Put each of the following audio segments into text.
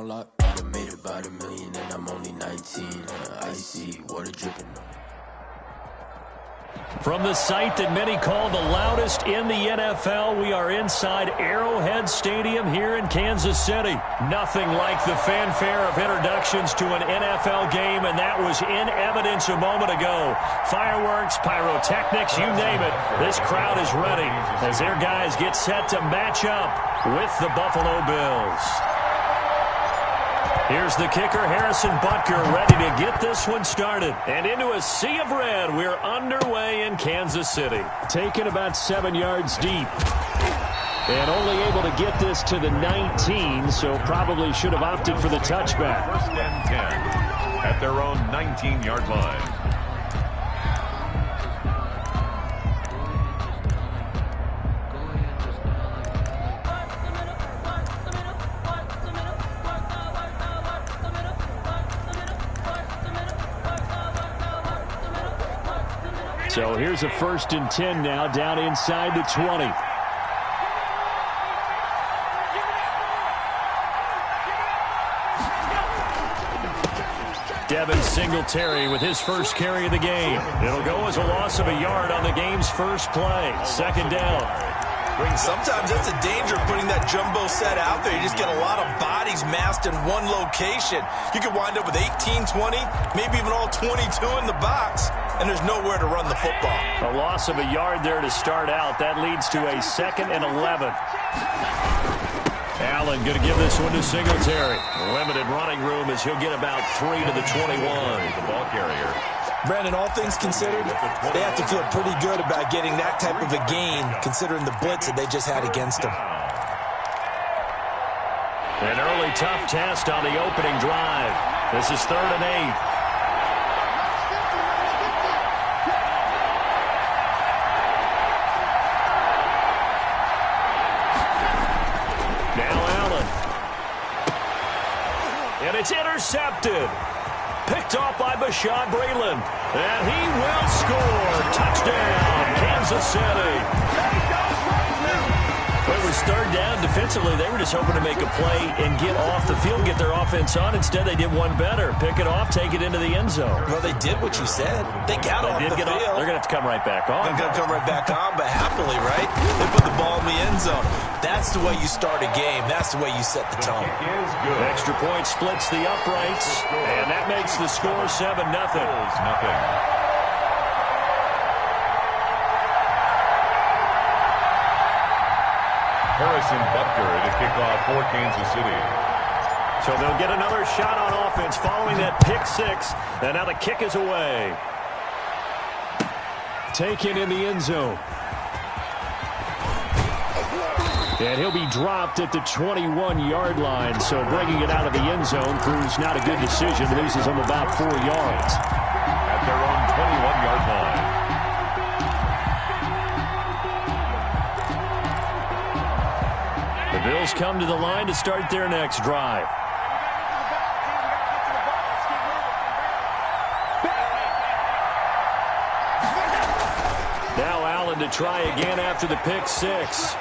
on lock. I done made about $1 million and I'm only 19. Icy water dripping. From the site that many call the loudest in the NFL, we are inside Arrowhead Stadium here in Kansas City. Nothing like the fanfare of introductions to an NFL game, and that was in evidence a moment ago. Fireworks, pyrotechnics, you name it. This crowd is ready as their guys get set to match up with the Buffalo Bills. Here's the kicker, Harrison Butker, ready to get this one started. And into a sea of red, we're underway in Kansas City. Taken about 7 yards deep. And only able to get this to the 19, so probably should have opted for the touchback. First and 10 at their own 19-yard line. So here's a 1st and 10 now, down inside the 20. Devin Singletary with his first carry of the game. It'll go as a loss of a yard on the game's first play. 2nd down. Sometimes that's the danger of putting that jumbo set out there. You just get a lot of bodies massed in one location. You could wind up with 18, 20, maybe even all 22 in the box, and there's nowhere to run the football. A loss of a yard there to start out. That leads to a 2nd and 11. Allen going to give this one to Singletary. Limited running room as he'll get about 3 to the 21. The ball carrier. Brandon, all things considered, they have to feel pretty good about getting that type of a gain, considering the blitz that they just had against them. An early tough test on the opening drive. This is 3rd and 8. Now Allen. And it's intercepted. Picked off by Bashaud Breeland. And he will score. Touchdown, Kansas City. It was 3rd down. Defensively, they were just hoping to make a play and get off the field, get their offense on. Instead, they did one better. Pick it off, take it into the end zone. Well, they did what you said. They got off the field. They're going to have to come right back on. They're going to come right back on, but happily, right? They put the ball in the end zone. That's the way you start a game. That's the way you set the tone. Extra point splits the uprights, and that makes the score 7-0. Harrison Butker to kick off for Kansas City. So they'll get another shot on offense following that pick 6, and now the kick is away. Taken in the end zone. And he'll be dropped at the 21-yard line, so bringing it out of the end zone proves not a good decision. Loses him about 4 yards. At their own 21-yard line. The Bills come to the line to start their next drive. Now Allen to try again after the pick 6.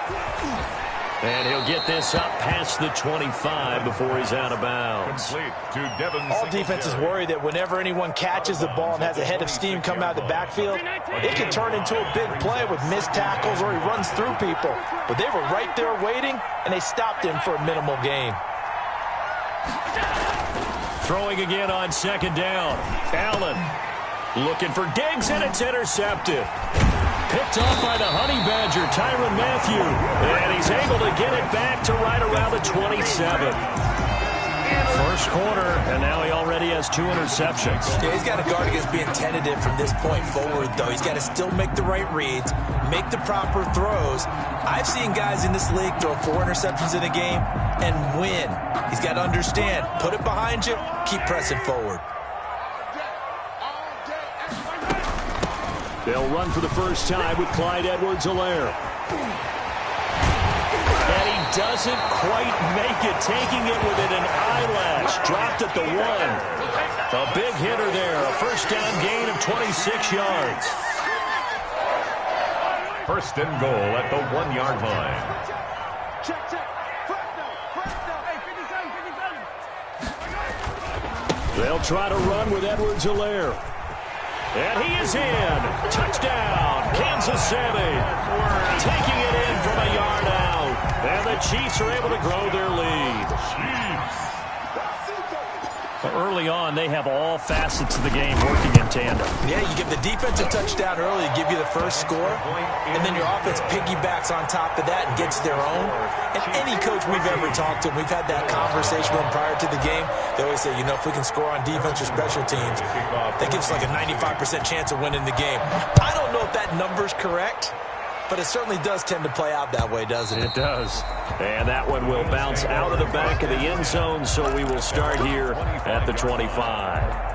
And he'll get this up past the 25 before he's out of bounds. All defenses worry that whenever anyone catches the ball and has a head of steam come out of the backfield, it can turn into a big play with missed tackles or he runs through people. But they were right there waiting, and they stopped him for a minimal gain. Throwing again on 2nd down. Allen looking for Diggs, and it's intercepted. Picked off by the Honey Badger, Tyrann Mathieu. And he's able to get it back to right around the 27. First quarter, and now he already has 2 interceptions. Yeah, he's got to guard against being tentative from this point forward, though. He's got to still make the right reads, make the proper throws. I've seen guys in this league throw 4 interceptions in a game and win. He's got to understand, put it behind you, keep pressing forward. They'll run for the first time with Clyde Edwards-Helaire. And he doesn't quite make it, taking it within an eyelash. Dropped at the 1. A big hitter there, a first down gain of 26 yards. First and goal at the 1-yard line. Check. They'll try to run with Edwards-Helaire. And he is in. Touchdown, Kansas City. Taking it in from a yard out. And the Chiefs are able to grow their lead. Early on, they have all facets of the game working in tandem. Yeah, you give the defense a touchdown early, give you the first score, and then your offense piggybacks on top of that and gets their own. And any coach we've ever talked to, we've had that conversation with them prior to the game, they always say, you know, if we can score on defense or special teams, that gives us like a 95% chance of winning the game. I don't know if that number's correct, but it certainly does tend to play out that way, doesn't it? It does. And that one will bounce out of the back of the end zone, so we will start here at the 25.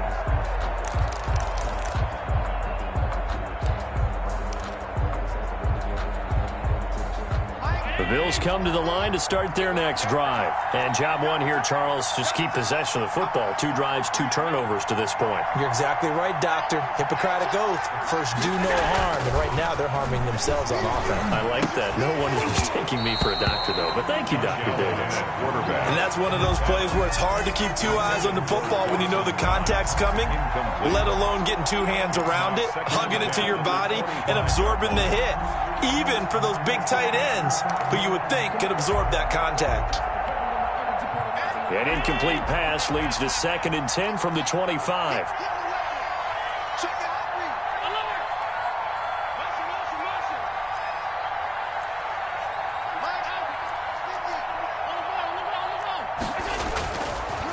The Bills come to the line to start their next drive. And job one here, Charles, just keep possession of the football. 2 drives, 2 turnovers to this point. You're exactly right, Doctor. Hippocratic oath. First, do no harm. And right now, they're harming themselves on offense. I like that. No one is mistaking me for a doctor, though. But thank you, Dr. Davis. And that's one of those plays where it's hard to keep 2 eyes on the football when you know the contact's coming, let alone getting 2 hands around it, hugging it to your body, and absorbing the hit. Even for those big tight ends who you would think could absorb that contact. An incomplete pass leads to 2nd and 10 from the 25.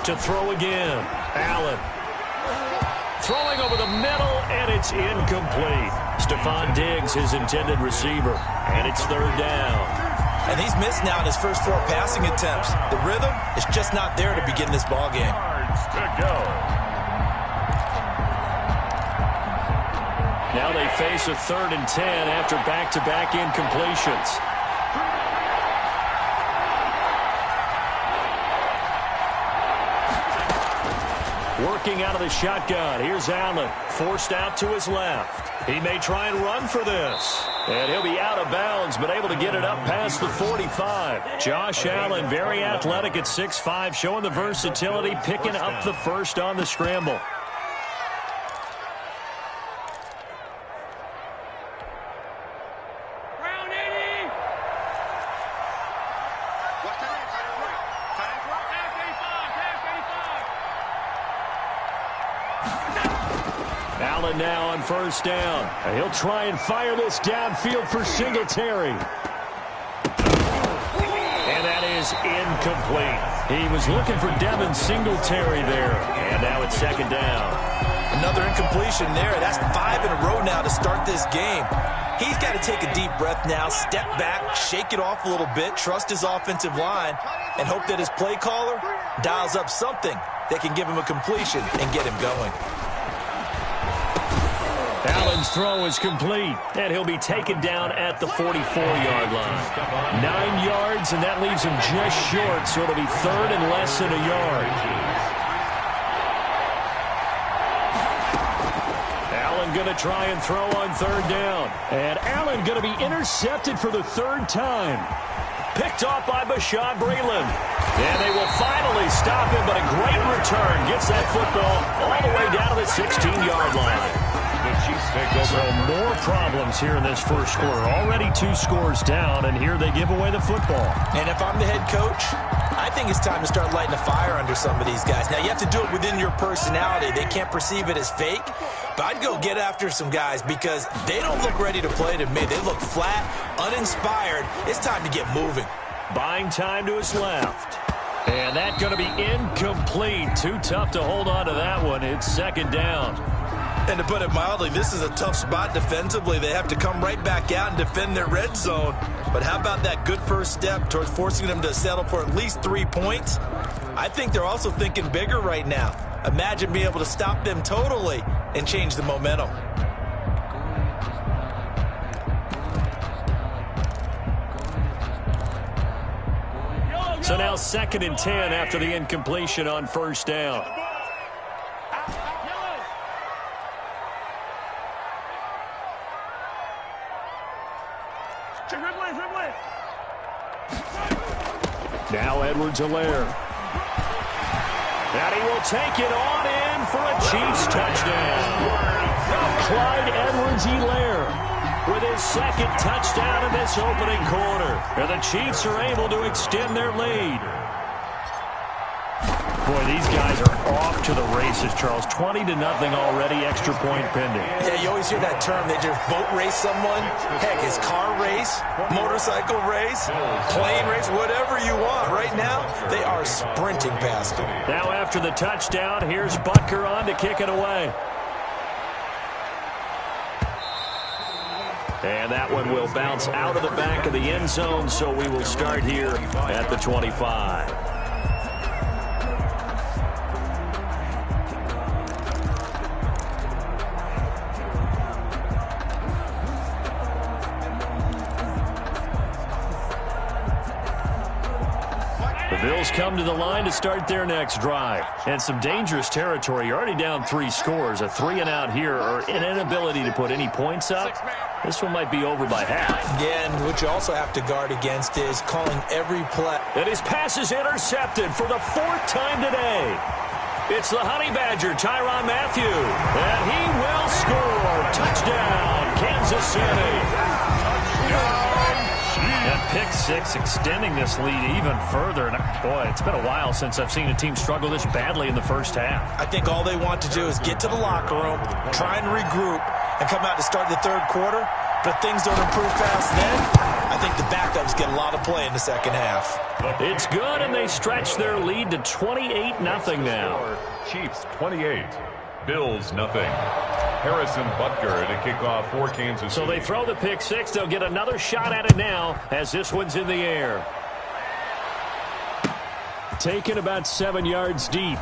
To throw again, Allen. Throwing over the middle, and it's incomplete. Stephon Diggs, his intended receiver, and it's 3rd down. And he's missed now in his first 4 passing attempts. The rhythm is just not there to begin this ball game. Now they face a 3rd and 10 after back-to-back incompletions. Working out of the shotgun. Here's Allen. Forced out to his left. He may try and run for this. And he'll be out of bounds, but able to get it up past the 45. Josh Allen, very athletic at 6'5", showing the versatility, picking up the first on the scramble. Allen now on 1st down. And he'll try and fire this downfield for Singletary. And that is incomplete. He was looking for Devin Singletary there. And now it's 2nd down. Another incompletion there. That's 5 in a row now to start this game. He's got to take a deep breath now, step back, shake it off a little bit, trust his offensive line, and hope that his play caller dials up something that can give him a completion and get him going. Allen's throw is complete, and he'll be taken down at the 44-yard line. 9 yards, and that leaves him just short, so it'll be 3rd and less than a yard. Allen going to try and throw on 3rd down. And Allen going to be intercepted for the 3rd time. Picked off by Bashaud Breeland. And they will finally stop him, but a great return. Gets that football all the way down to the 16-yard line. So more problems here in this first quarter. Already 2 scores down, and here they give away the football. And if I'm the head coach, I think it's time to start lighting a fire under some of these guys. Now, you have to do it within your personality. They can't perceive it as fake. But I'd go get after some guys because they don't look ready to play to me. They look flat, uninspired. It's time to get moving. Buying time to his left. And that's going to be incomplete. Too tough to hold on to that one. It's 2nd down. And to put it mildly, this is a tough spot defensively. They have to come right back out and defend their red zone. But how about that good first step towards forcing them to settle for at least 3 points? I think they're also thinking bigger right now. Imagine being able to stop them totally and change the momentum. So now 2nd and 10 after the incompletion on 1st down. Now Edwards-Helaire. And he will take it on in for a Chiefs touchdown. Clyde Edwards-Helaire with his second touchdown in this opening quarter. And the Chiefs are able to extend their lead. Boy, these guys are off to the races, Charles. 20-0 already, extra point pending. Yeah, you always hear that term. They just boat race someone. Heck, it's car race, motorcycle race, plane race, whatever you want. Right now, they are sprinting past them. Now after the touchdown, here's Butker on to kick it away. And that one will bounce out of the back of the end zone, so we will start here at the 25. The Bills come to the line to start their next drive. And some dangerous territory. You're already down 3 scores. A 3-and-out here, or an inability to put any points up. This one might be over by half. Yeah, and what you also have to guard against is calling every play. And his pass is intercepted for the 4th time today. It's the Honey Badger, Tyrann Mathieu. And he will score. Touchdown, Kansas City. And pick 6, extending this lead even further. And boy, it's been a while since I've seen a team struggle this badly in the first half. I think all they want to do is get to the locker room, try and regroup, and come out to start the third quarter. But if things don't improve fast then, I think the backups get a lot of play in the second half. It's good, and they stretch their lead to 28-0 now. Chiefs 28, Bills nothing. Harrison Butker to kick off for Kansas City. So they throw the pick 6. They'll get another shot at it now as this one's in the air. Taken about 7 yards deep.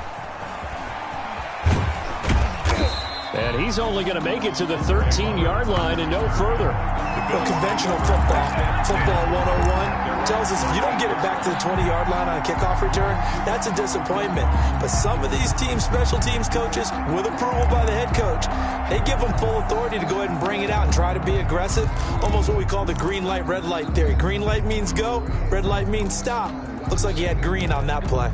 And he's only going to make it to the 13-yard line and no further. Well, conventional football 101, tells us if you don't get it back to the 20-yard line on a kickoff return, that's a disappointment. But some of these teams, special teams coaches, with approval by the head coach, they give them full authority to go ahead and bring it out and try to be aggressive. Almost what we call the green light, red light theory. Green light means go, red light means stop. Looks like he had green on that play.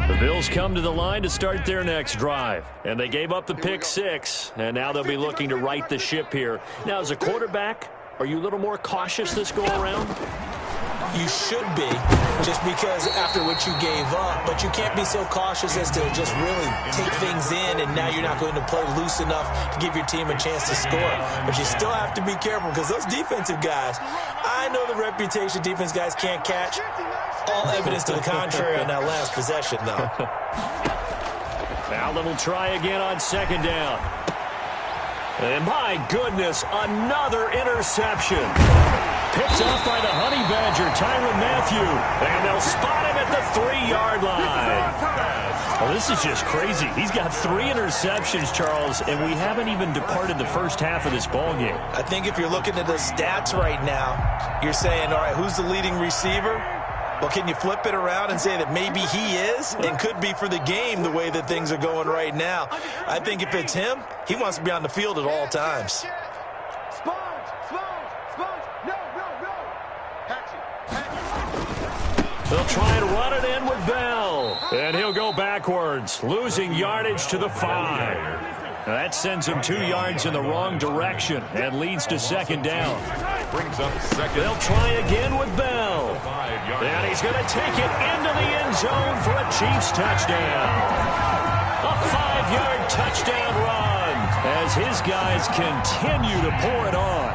The Bills come to the line to start their next drive. And they gave up the pick 6. And now they'll be looking to right the ship here. Now, as a quarterback, are you a little more cautious this go-around? You should be, just because after what you gave up. But you can't be so cautious as to just really take things in, and now you're not going to play loose enough to give your team a chance to score. But you still have to be careful, because those defensive guys, I know the reputation defense guys can't catch. All evidence to the contrary on that last possession, though. Now they'll try again on second down. And my goodness, another interception. Picked off by the Honey Badger, Tyrann Mathieu. And they'll spot him at the 3-yard line. Well, this is just crazy. He's got 3 interceptions, Charles, and we haven't even departed the first half of this ballgame. I think if you're looking at the stats right now, you're saying, all right, who's the leading receiver? Well, can you flip it around and say that maybe he is and could be for the game the way that things are going right now? I think if it's him, he wants to be on the field at all times. They'll try and run it in with Bell. And he'll go backwards, losing yardage to the 5. That sends him 2 yards in the wrong direction and leads to second down. Brings up second. They'll try again with Bell. And he's going to take it into the end zone for a Chiefs touchdown. A 5-yard touchdown run as his guys continue to pour it on.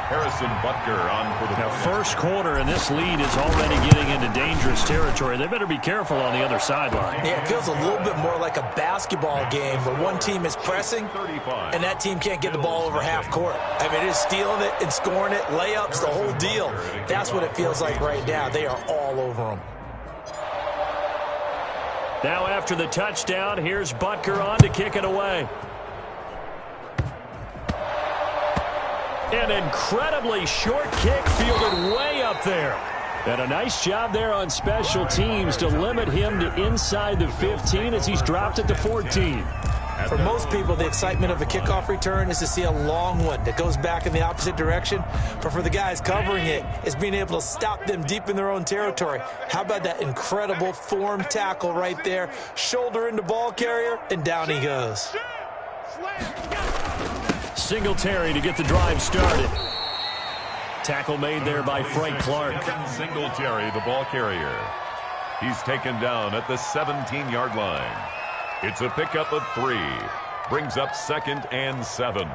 Harrison Butker on for the now, first quarter, and this lead is already getting into dangerous territory. They better be careful on the other sideline. Yeah, it feels a little bit more like a basketball game where one team is pressing and that team can't get the ball over half court. I mean, it is stealing it and scoring it, layups, the whole deal. That's what it feels like right now. They are all over them. Now, after the touchdown, here's Butker on to kick it away. An incredibly short kick fielded way up there. And a nice job there on special teams to limit him to inside the 15 as he's dropped at the 14. For most people, the excitement of a kickoff return is to see a long one that goes back in the opposite direction. But for the guys covering it, it's being able to stop them deep in their own territory. How about that incredible form tackle right there? Shoulder into ball carrier, and down he goes. Singletary to get the drive started. Tackle made there by Frank Clark. Singletary, the ball carrier. He's taken down at the 17-yard line. It's a pickup of 3. Brings up 2nd and 7.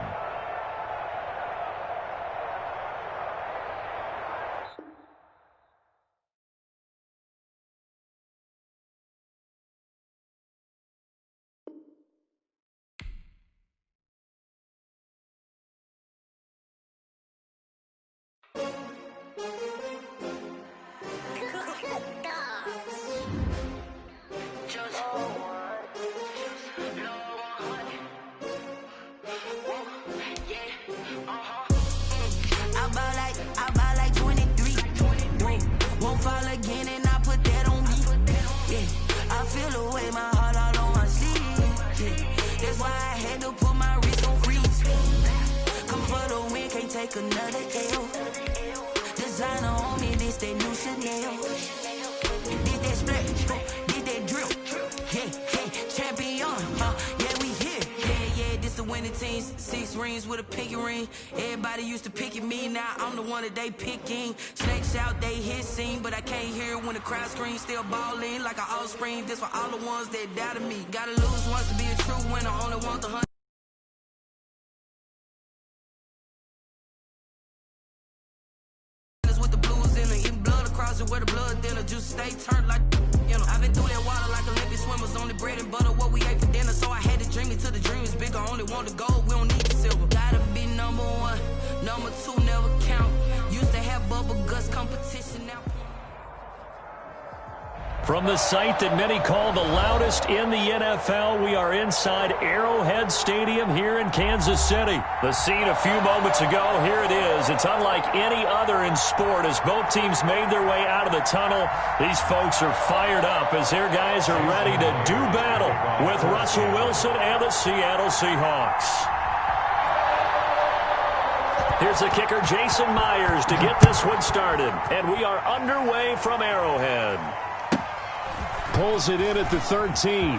Another L. Designer on me, this that new Chanel. Did that split, did that drill. Yeah, champion, yeah, we here. Yeah, this the winning team. 6 rings with a pinky ring. Everybody used to pick at me, now I'm the one that they picking. Snakes out, they hit scene, but I can't hear it when the crowd screams. Still balling like an offspring. This for all the ones that doubted me. Gotta lose once to be a true winner. Only want the 100. Where the blood dinner juice stay turned like, you know. I've been through that water like Olympic swimmers. Only bread and butter what we ate for dinner. So I had to dream it till the dream is bigger. Only want the gold, we don't need the silver. Gotta be number 1, number 2 never count. Used to have bubble guts competition now. From the site that many call the loudest in the NFL, we are inside Arrowhead Stadium here in Kansas City. The scene a few moments ago, here it is. It's unlike any other in sport as both teams made their way out of the tunnel. These folks are fired up as their guys are ready to do battle with Russell Wilson and the Seattle Seahawks. Here's the kicker, Jason Myers, to get this one started. And we are underway from Arrowhead. Pulls it in at the 13. And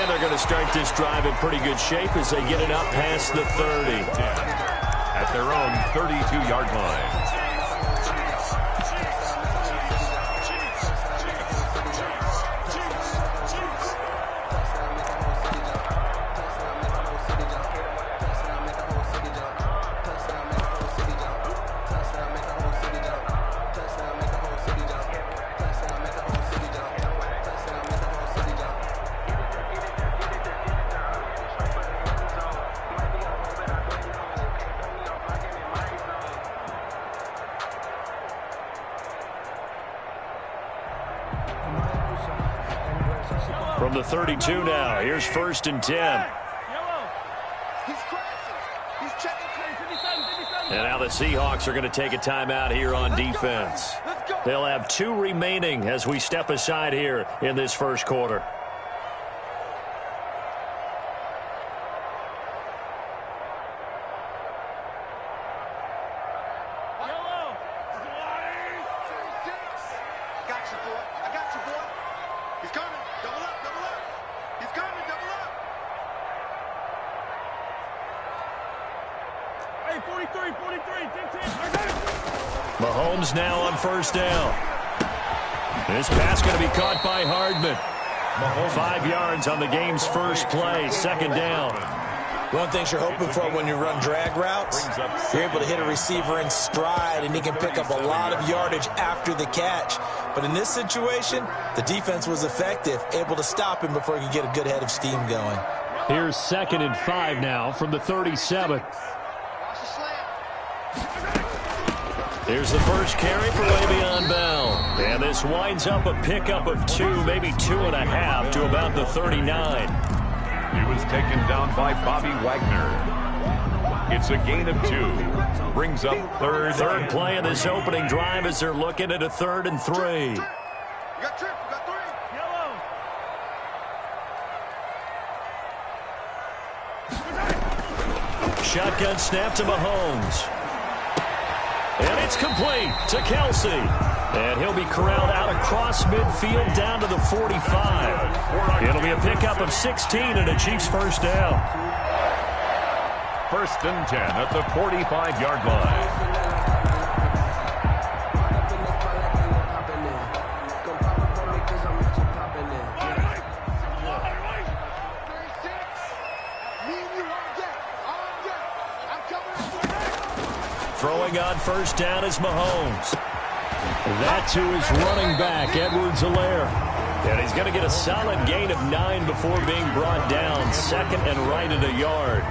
they're going to start this drive in pretty good shape as they get it up past the 30. At their own 32-yard line. From the 32 now, here's 1st and 10. And now the Seahawks are going to take a timeout here on defense. They'll have 2 remaining as we step aside here in this first quarter. Mahomes now on 1st down. This pass going to be caught by Hardman. 5 yards on the game's first play, 2nd down. One thing you're hoping for when you run drag routes, you're able to hit a receiver in stride, and he can pick up a lot of yardage after the catch. But in this situation, the defense was effective, able to stop him before he could get a good head of steam going. Here's 2nd and 5 now from the 37. Here's the first carry for Le'Veon Bell. And this winds up a pickup of 2, maybe 2.5 to about the 39. He was taken down by Bobby Wagner. It's a gain of 2. Brings up 3rd. Third play of this opening drive as they're looking at a 3rd and 3. Shotgun snap to Mahomes. And it's complete to Kelsey. And he'll be corralled out across midfield down to the 45. It'll be a pickup of 16 and a Chiefs first down. 1st and 10 at the 45-yard line. Throwing on first down is Mahomes. That to his running back, Edwards-Helaire. And he's going to get a solid gain of 9 before being brought down. 2nd and right at a yard.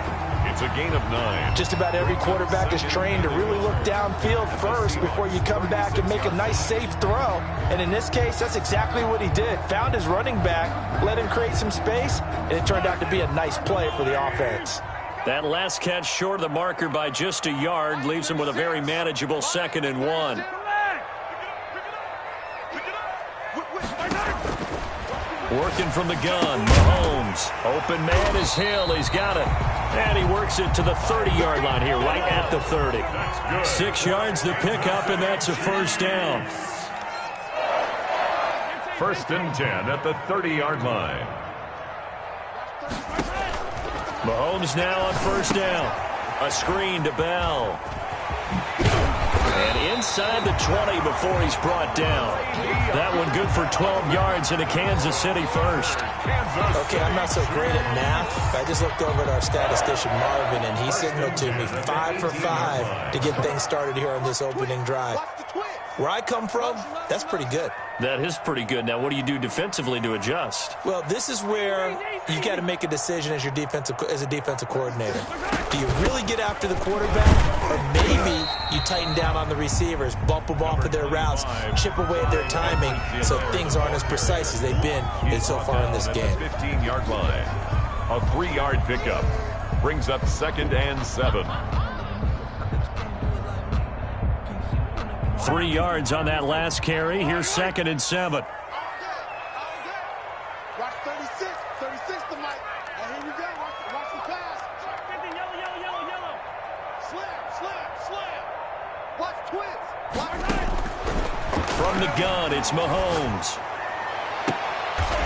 It's a gain of 9. Just about every quarterback is trained to really look downfield first before you come back and make a nice, safe throw. And in this case, that's exactly what he did. Found his running back, let him create some space, and it turned out to be a nice play for the offense. That last catch short of the marker by just a yard leaves him with a very manageable 2nd and 1. Working from the gun, Mahomes. Open man is Hill. He's got it. And he works it to the 30-yard line here, right at the 30. 6 yards the pickup, and that's a first down. 1st and 10 at the 30-yard line. Mahomes now on first down. A screen to Bell. And inside the 20 before he's brought down. That one good for 12 yards into Kansas City first. Okay, I'm not so great at math. I just looked over at our statistician, Marvin, and he signaled to me 5 for 5 to get things started here on this opening drive. Where I come from, that's pretty good. That is pretty good. Now, what do you do defensively to adjust? Well, this is where you got to make a decision as a defensive coordinator. Do you really get after the quarterback, or maybe you tighten down on the receivers, bump them off of their routes, chip away at their timing, so things aren't as precise as they've been so far in this game. 15-yard line. A 3-yard pickup brings up 2nd and 7. 3 yards on that last carry. Here's 2nd and 7. Watch 36. 36 to Mike. And here you go. Watch the pass. Yellow. Slam. Watch twins. From the gun, it's Mahomes.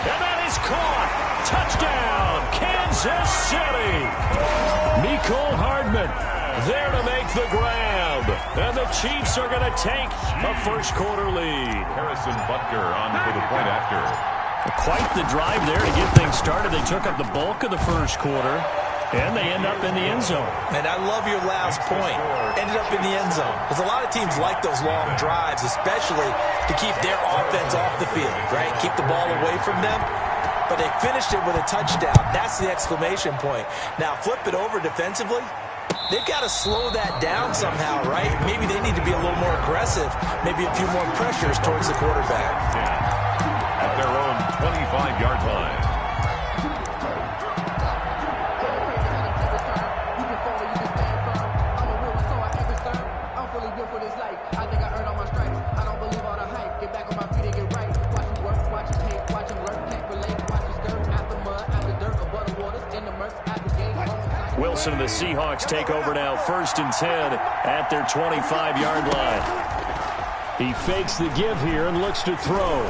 And that is caught. Touchdown, Kansas City. Mecole Hardman there to make the grab. And the Chiefs are going to take a first-quarter lead. Harrison Butker on for the point after. Quite the drive there to get things started. They took up the bulk of the first quarter, and they end up in the end zone. And I love your last point. Ended up in the end zone. Because a lot of teams like those long drives, especially to keep their offense off the field, right? Keep the ball away from them. But they finished it with a touchdown. That's the exclamation point. Now, flip it over defensively. They've got to slow that down somehow, right? Maybe they need to be a little more aggressive. Maybe a few more pressures towards the quarterback. At their own 25-yard line. Wilson and the Seahawks take over now, 1st and 10 at their 25-yard line. He fakes the give here and looks to throw.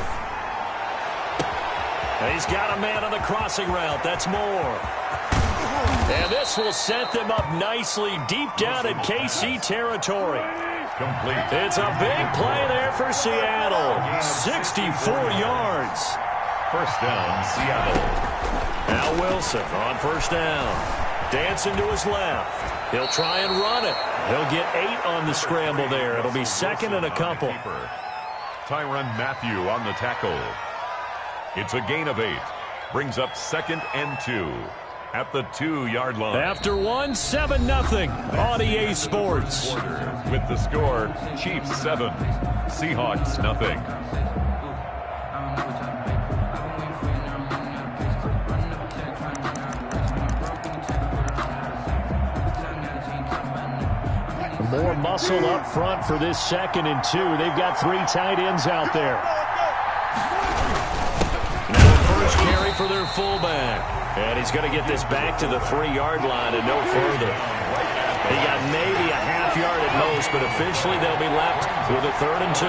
And he's got a man on the crossing route. That's Moore. And this will set them up nicely deep down in KC territory. Complete. It's a big play there for Seattle. 64 yards. First down, Seattle. Now Wilson on first down. Dancing to his left. He'll try and run it. He'll get 8 on the scramble there. It'll be 2nd and a couple. Tyrann Mathieu on the tackle. It's a gain of 8. Brings up 2nd and 2 at the 2-yard line. After 1, 7-0 on EA Sports. With the score, Chiefs 7, Seahawks 0. More muscle up front for this 2nd and 2. They've got 3 tight ends out there. Now first carry for their fullback. And he's going to get this back to the 3-yard line and no further. He got maybe a half yard at most, but officially they'll be left with a 3rd and 2.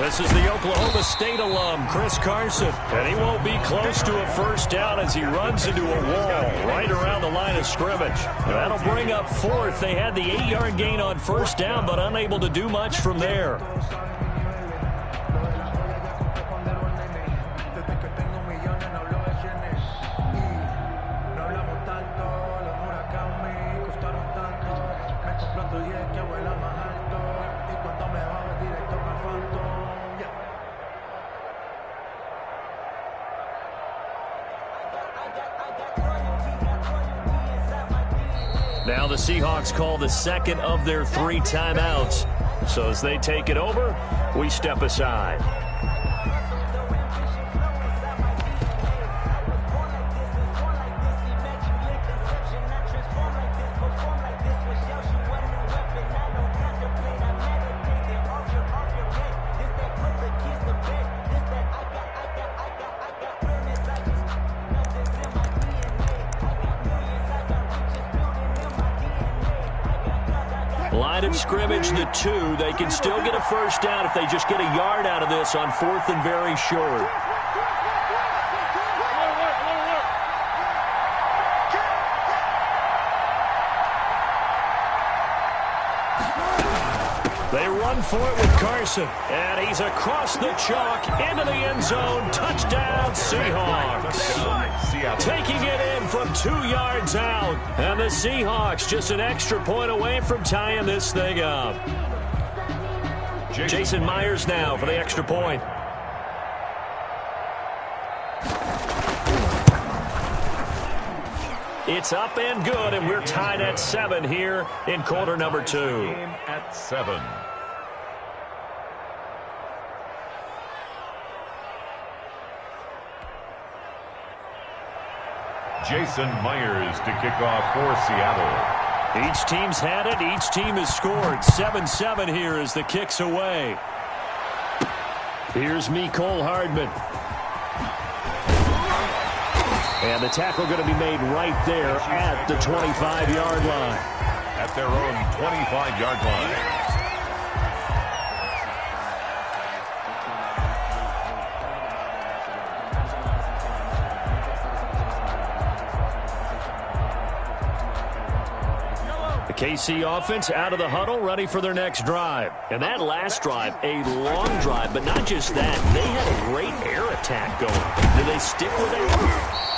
This is the Oklahoma State alum, Chris Carson, and he won't be close to a first down as he runs into a wall right around the line of scrimmage. That'll bring up 4th. They had the 8-yard gain on first down, but unable to do much from there. Now the Seahawks call the second of their 3 timeouts. So as they take it over, we step aside. Line of scrimmage, the 2. They can still get a first down if they just get a yard out of this on 4th and very short. They run for it with Carson, and he's across the chalk into the end zone. Touchdown, Seahawks. Taking it in from 2 yards out, and the Seahawks just an extra point away from tying this thing up. Jason Myers now for the extra point. It's up and good, and we're tied at 7 here in quarter number 2. Game at 7. Jason Myers to kick off for Seattle. Each team's had it. Each team has scored. 7-7 here as the kick's away. Here's Mecole Hardman. And the tackle going to be made right there at the 25-yard line. At their own 25-yard line. KC offense out of the huddle, ready for their next drive. And that last drive, a long drive, but not just that. They had a great air attack going. Do they stick with it?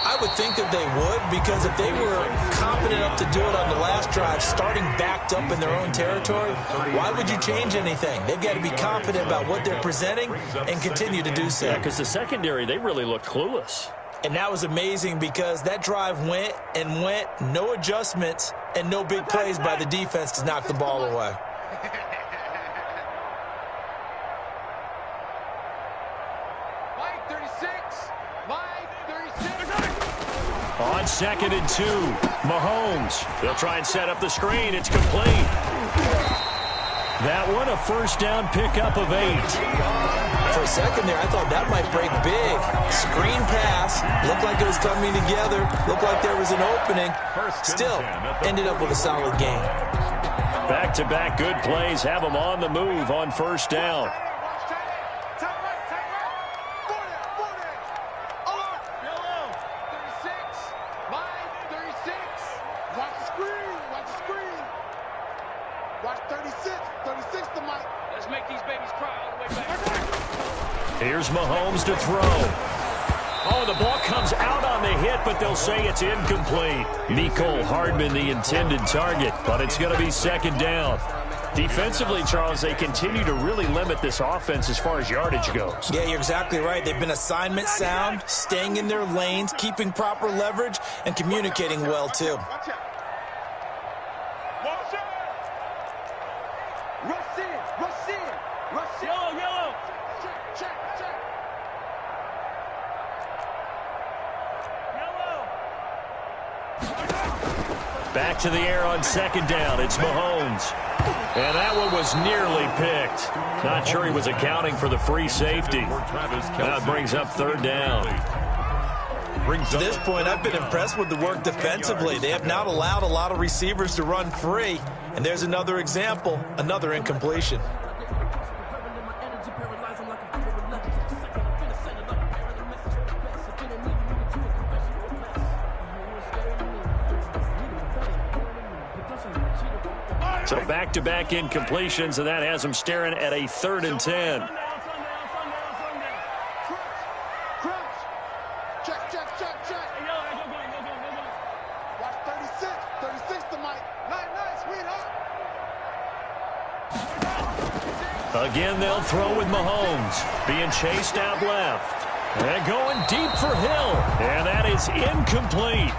I would think that they would, because if they were competent enough to do it on the last drive, starting backed up in their own territory, why would you change anything? They've got to be confident about what they're presenting and continue to do so. Yeah, because the secondary, they really looked clueless. And that was amazing because that drive went and went, no adjustments, and no big plays by the defense to knock the ball away. On 2nd and 2, Mahomes. They'll try and set up the screen. It's complete. That one, a first down pickup of 8. For a second there, I thought that might break big. Screen pass. Looked like it was coming together. Looked like there was an opening. Still, ended up with a solid game. Back-to-back good plays have them on the move on first down. Here's Mahomes to throw. Oh, the ball comes out on the hit, but they'll say it's incomplete. Mecole Hardman, the intended target, but it's going to be 2nd down. Defensively, Charles, they continue to really limit this offense as far as yardage goes. Yeah, you're exactly right. They've been assignment sound, staying in their lanes, keeping proper leverage, and communicating well, too. Back to the air on 2nd down. It's Mahomes. And that one was nearly picked. Not sure he was accounting for the free safety. That brings up 3rd down. Brings To up this point, I've been impressed with the work defensively. They have not allowed a lot of receivers to run free. And there's another example, another incompletion. So back-to-back incompletions, and that has them staring at a 3rd and 10. Watch 36 to Mike. Nice, sweetheart. Again, they'll throw with Mahomes. Being chased out left. And going deep for Hill. And that is incomplete.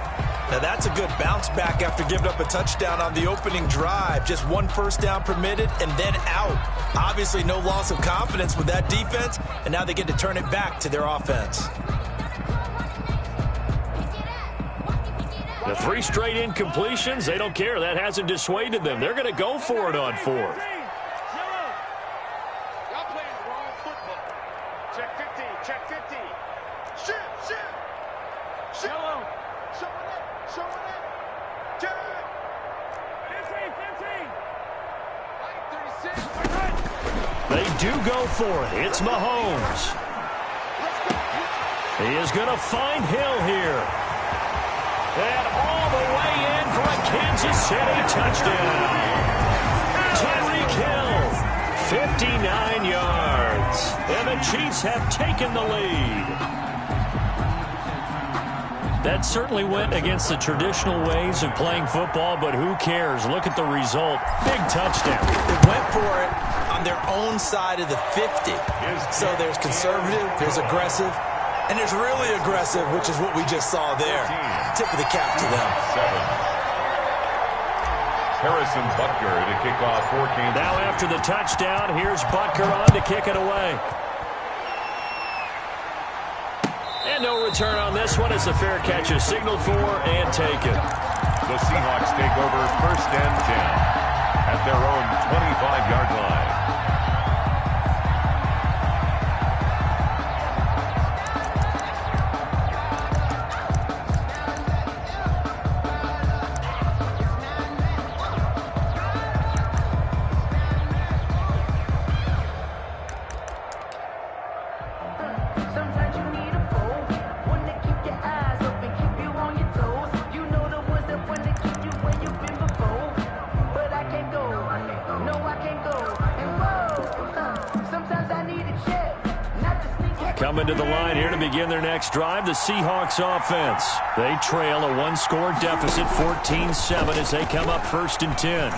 Now that's a good bounce back after giving up a touchdown on the opening drive. Just 1 first down permitted and then out. Obviously no loss of confidence with that defense, and now they get to turn it back to their offense. The 3 straight incompletions, they don't care. That hasn't dissuaded them. They're going to go for it on 4th. Y'all playing the wrong football. Check 15, check 15. Shoot. Yellow. Showing it. Check. 15. They do go for it. It's Mahomes. He is going to find Hill here. And all the way in for a Kansas City touchdown. Tyreek Hill, 59 yards. And the Chiefs have taken the lead. That certainly went against the traditional ways of playing football, but who cares? Look at the result. Big touchdown. They went for it on their own side of the 50. So there's conservative, there's aggressive, and there's really aggressive, which is what we just saw there. Tip of the cap to them. 7. Harrison Butker to kick off for Kansas. Now after the touchdown, here's Butker on to kick it away. And no return on this one as the fair catch is signaled for and taken. The Seahawks take over 1st and 10 at their own 25-yard line. Coming to the line here to begin their next drive, the Seahawks offense. They trail a 1-score deficit, 14-7, as they come up 1st and 10.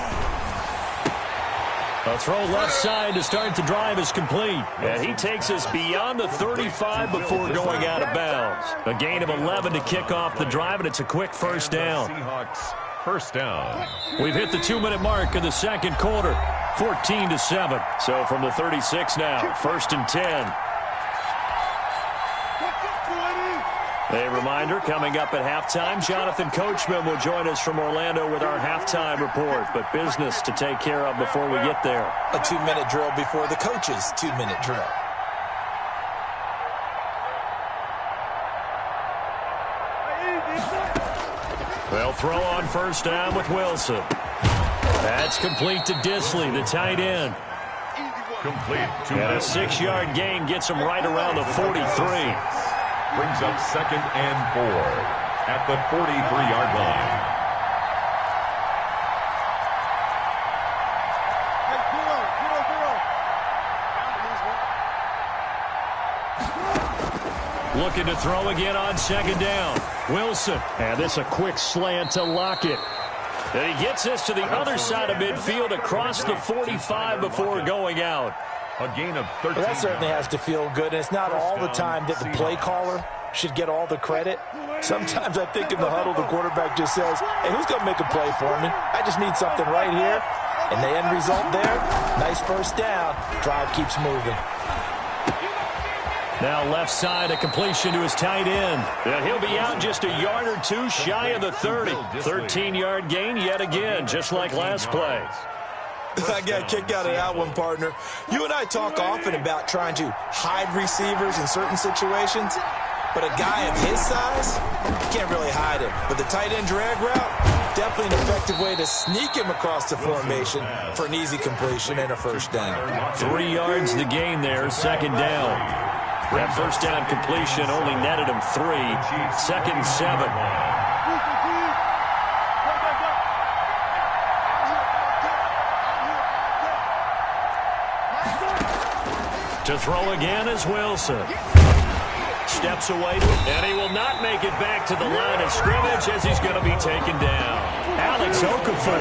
A throw left side to start the drive is complete. And he takes us beyond the 35 before going out of bounds. A gain of 11 to kick off the drive, and it's a quick 1st down. Seahawks 1st down. We've hit the 2-minute mark of the 2nd quarter, 14-7. So from the 36 now, 1st and 10. A reminder, coming up at halftime, Jonathan Coachman will join us from Orlando with our halftime report, but business to take care of before we get there. A 2-minute drill before the coach's 2-minute drill. They'll throw on 1st down with Wilson. That's complete to Disley, the tight end. Complete. And a 6-yard gain gets him right around the 43. Brings up 2nd and 4 at the 43-yard line. Looking to throw again on 2nd down. Wilson. And this a quick slant to Lockett. And he gets this to the other side of midfield across the 45 before going out. A gain of 13. Well, that certainly has to feel good, and it's not all the time that the play caller should get all the credit. Sometimes I think in the huddle, the quarterback just says, hey, who's going to make a play for me? I just need something right here. And the end result there, nice 1st down. Drive keeps moving. Now left side, a completion to his tight end. And he'll be out just a yard or two shy of the 30. 13-yard gain yet again, just like last play. I got a kick out of that one, partner. You and I talk often about trying to hide receivers in certain situations. But a guy of his size, you can't really hide him. But the tight end drag route, definitely an effective way to sneak him across the formation for an easy completion and a first down. 3 yards the gain there, second down. That first down completion only netted him 3. Second and 7. To throw again is Wilson. Steps away, and he will not make it back to the line of scrimmage as he's going to be taken down. Alex Okafor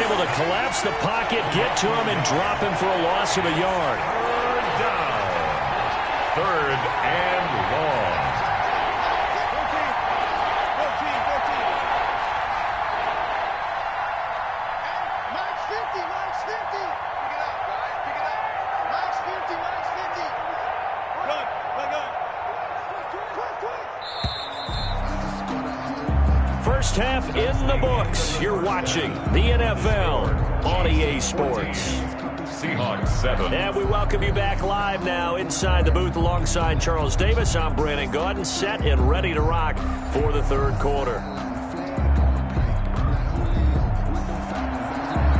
able to collapse the pocket, get to him, and drop him for a loss of a yard. Third down. Third and long. 14. Max 50. Pick it up, guys. Pick it up. Max 50. Run. First half in the books. You're watching the NFL on EA Sports. Seahawks 7. And we welcome you back live now inside the booth alongside Charles Davis. I'm Brandon Gaudin, set and ready to rock for the third quarter.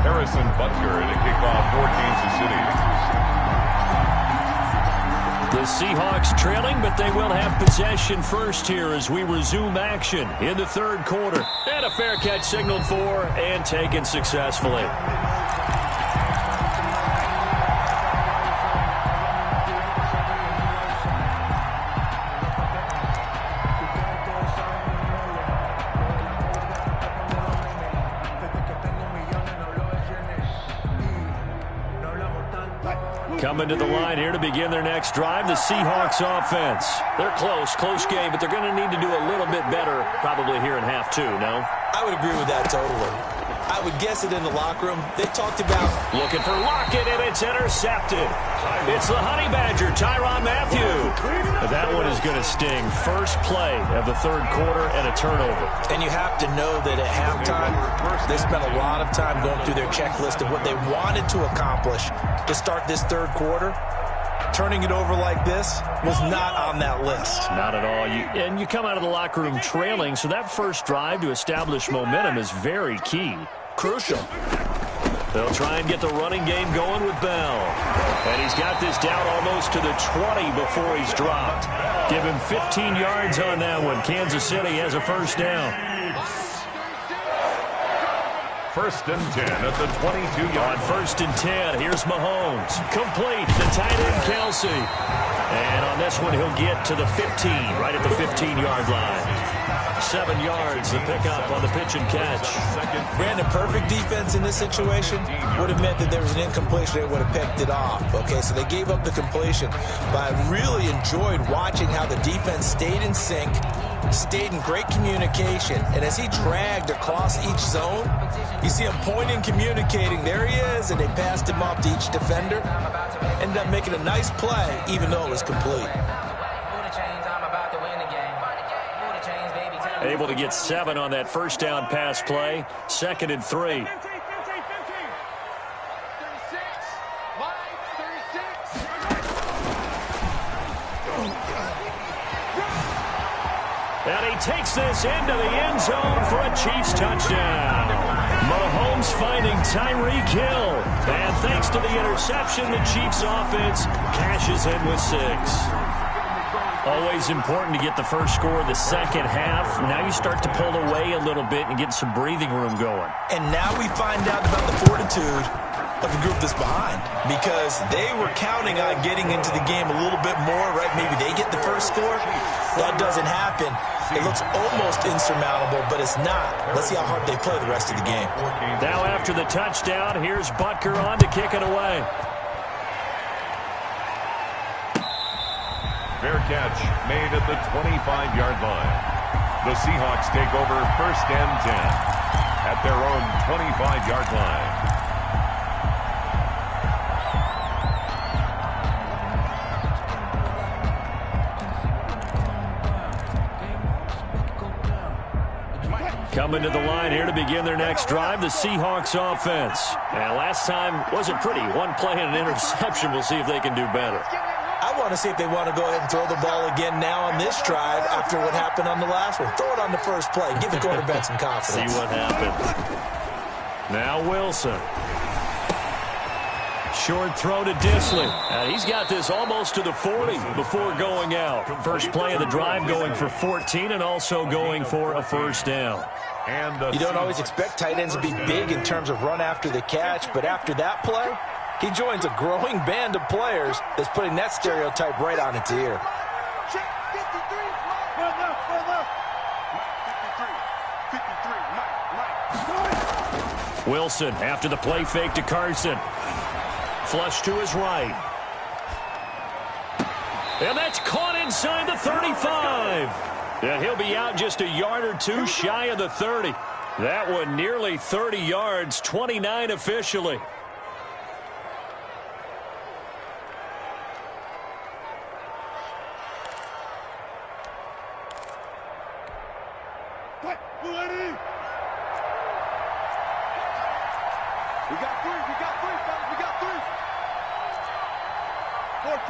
Harrison Butker to kick off for Kansas City. The Seahawks trailing, but they will have possession first here as we resume action in the third quarter. And a fair catch signaled for and taken successfully. Coming to the line here to begin their next drive, the Seahawks offense. They're close game, but they're going to need to do a little bit better probably here in half 2, no? I would agree with that totally. I would guess it in the locker room. They talked about looking for Lockett, and it's intercepted. It's the Honey Badger, Tyrann Mathieu. That one is going to sting. First play of the third quarter and a turnover. And you have to know that at halftime, they spent a lot of time going through their checklist of what they wanted to accomplish to start this third quarter. Turning it over like this was not on that list. Not at all. And you come out of the locker room trailing, so that first drive to establish momentum is very key. Crucial. They'll try and get the running game going with Bell. And he's got this down almost to the 20 before he's dropped. Give him 15 yards on that one. Kansas City has a first down. First and 10 at the 22-yard. On first and 10, here's Mahomes. Complete. The tight end, Kelsey. And on this one, he'll get to the 15, right at the 15-yard line. 7 yards, the pickup on the pitch and catch. Brandon, perfect defense in this situation would have meant that there was an incompletion. They would have picked it off. Okay, so they gave up the completion. But I really enjoyed watching how the defense stayed in sync, stayed in great communication. And as he dragged across each zone, you see him pointing, communicating. There he is, and they passed him off to each defender. Ended up making a nice play, even though it was complete. Able to get 7 on that first down pass play. Second and 3. And he takes this into the end zone for a Chiefs touchdown. Mahomes finding Tyreek Hill. And thanks to the interception, the Chiefs offense cashes in with 6. Always important to get the first score of the second half. Now you start to pull away a little bit and get some breathing room going. And now we find out about the fortitude of the group that's behind, because they were counting on getting into the game a little bit more, right? Maybe they get the first score. That doesn't happen. It looks almost insurmountable, but it's not. Let's see how hard they play the rest of the game. Now after the touchdown, here's Butker on to kick it away. Fair catch made at the 25-yard line. The Seahawks take over first and 10 at their own 25-yard line. Coming to the line here to begin their next drive, the Seahawks offense. And last time wasn't pretty. One play and an interception. We'll see if they can do better. I want to see if they want to go ahead and throw the ball again now on this drive after what happened on the last one. Throw it on the first play. Give the quarterback some confidence. See what happens. Now Wilson. Short throw to Disley. He's got this almost to the 40 before going out. First play of the drive going for 14 and also going for a first down. You don't always expect tight ends to be big in terms of run after the catch, but after that play, he joins a growing band of players that's putting that stereotype right on its ear. Check 53. Well left. 53. Mike. Wilson after the play fake to Carson. Flush to his right. And that's caught inside the 35. And he'll be out just a yard or two shy of the 30. That one nearly 30 yards, 29 officially. We got three, fellas. We got three.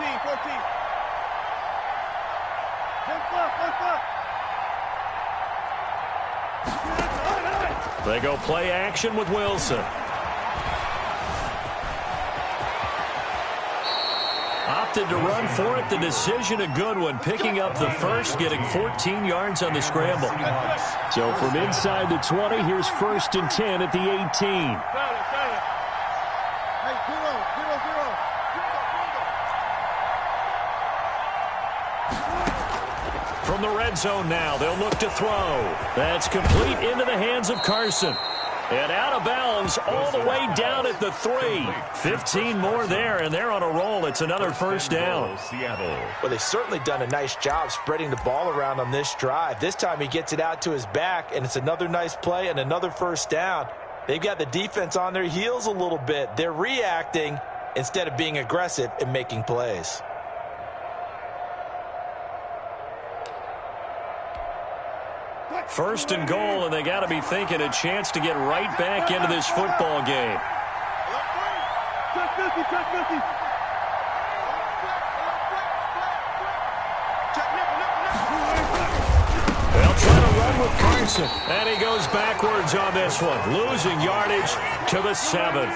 14. One foot. They go play action with Wilson. Opted to run for it. The decision a good one. Picking up the first, getting 14 yards on the scramble. So from inside the 20, here's 1st and 10 at the 18. Hey, 0. From the red zone now, they'll look to throw. That's complete into the hands of Carson. And out of bounds all the way down at the 3. 15 more there, and they're on a roll. It's another first down. Well, they've certainly done a nice job spreading the ball around on this drive. This time he gets it out to his back, and it's another nice play and another first down. They've got the defense on their heels a little bit. They're reacting instead of being aggressive and making plays. First and goal, and they got to be thinking a chance to get right back into this football game. Check 50. They'll try to run with Carson, and he goes backwards on this one, losing yardage to the 7.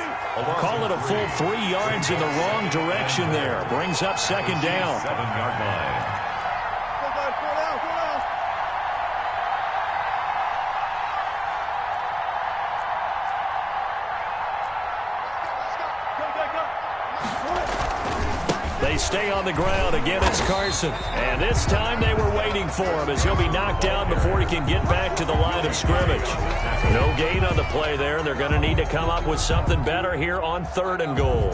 Call it a full 3 yards in the wrong direction there. Brings up second down. 7-yard line. They stay on the ground. Again, it's Carson. And this time they were waiting for him as he'll be knocked down before he can get back to the line of scrimmage. No gain on the play there. They're going to need to come up with something better here on 3rd and goal.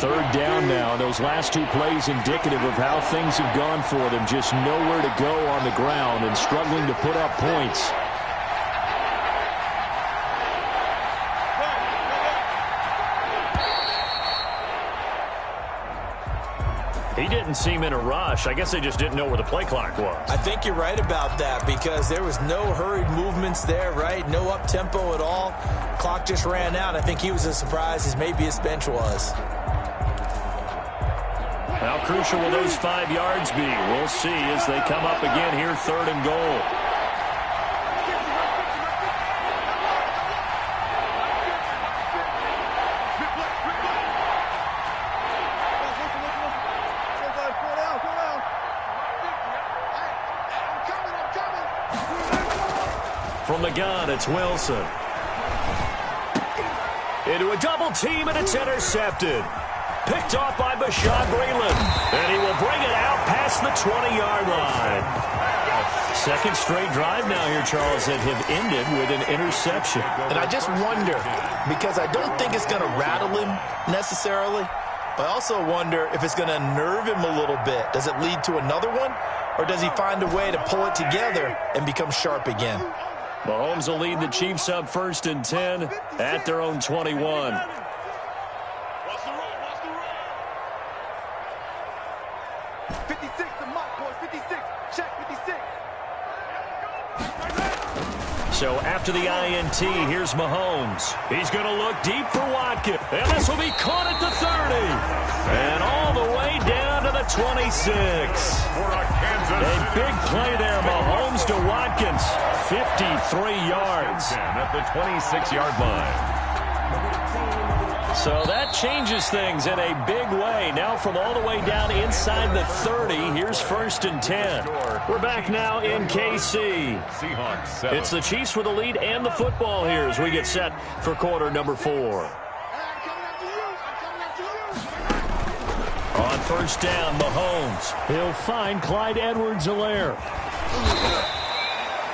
Third down now. Those last 2 plays indicative of how things have gone for them. Just nowhere to go on the ground and struggling to put up points. He didn't seem in a rush. I guess they just didn't know where the play clock was. I think you're right about that because there was no hurried movements there, right? No up-tempo at all. Clock just ran out. I think he was as surprised as maybe his bench was. How crucial will those 5 yards be? We'll see as they come up again here, 3rd and goal. From the gun, it's Wilson. Into a double team, and it's intercepted. Picked off by Bashaud Breeland. And he will bring it out past the 20-yard line. Second straight drive now here, Charles, that have ended with an interception. And I just wonder, because I don't think it's going to rattle him necessarily, I also wonder if it's going to nerve him a little bit. Does it lead to another one, or does he find a way to pull it together and become sharp again? Mahomes will lead the Chiefs up 1st and 10 at their own 21. So after the INT, here's Mahomes. He's going to look deep for Watkins. And this will be caught at the 30. And all the way down to the 26. A big play there, Mahomes to Watkins. 53 yards. At the 26-yard line. So that changes things in a big way. Now from all the way down inside the 30, here's 1st and 10. We're back now in KC. Seahawks 7. It's the Chiefs with the lead and the football here as we get set for quarter number 4. On 1st down, Mahomes. He'll find Clyde Edwards-Helaire.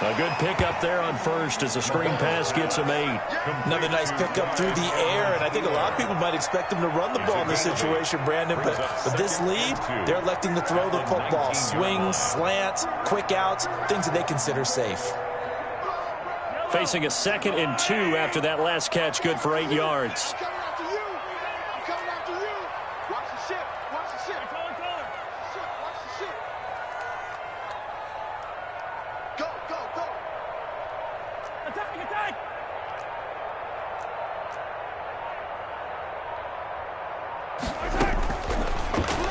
A good pickup there on 1st as a screen pass gets him 8. Another nice pickup through the air, and I think a lot of people might expect him to run the ball in this situation, Brandon, but with this lead, they're electing to throw the football. Swings, slants, quick outs, things that they consider safe. Facing a 2nd and 2 after that last catch, good for 8 yards.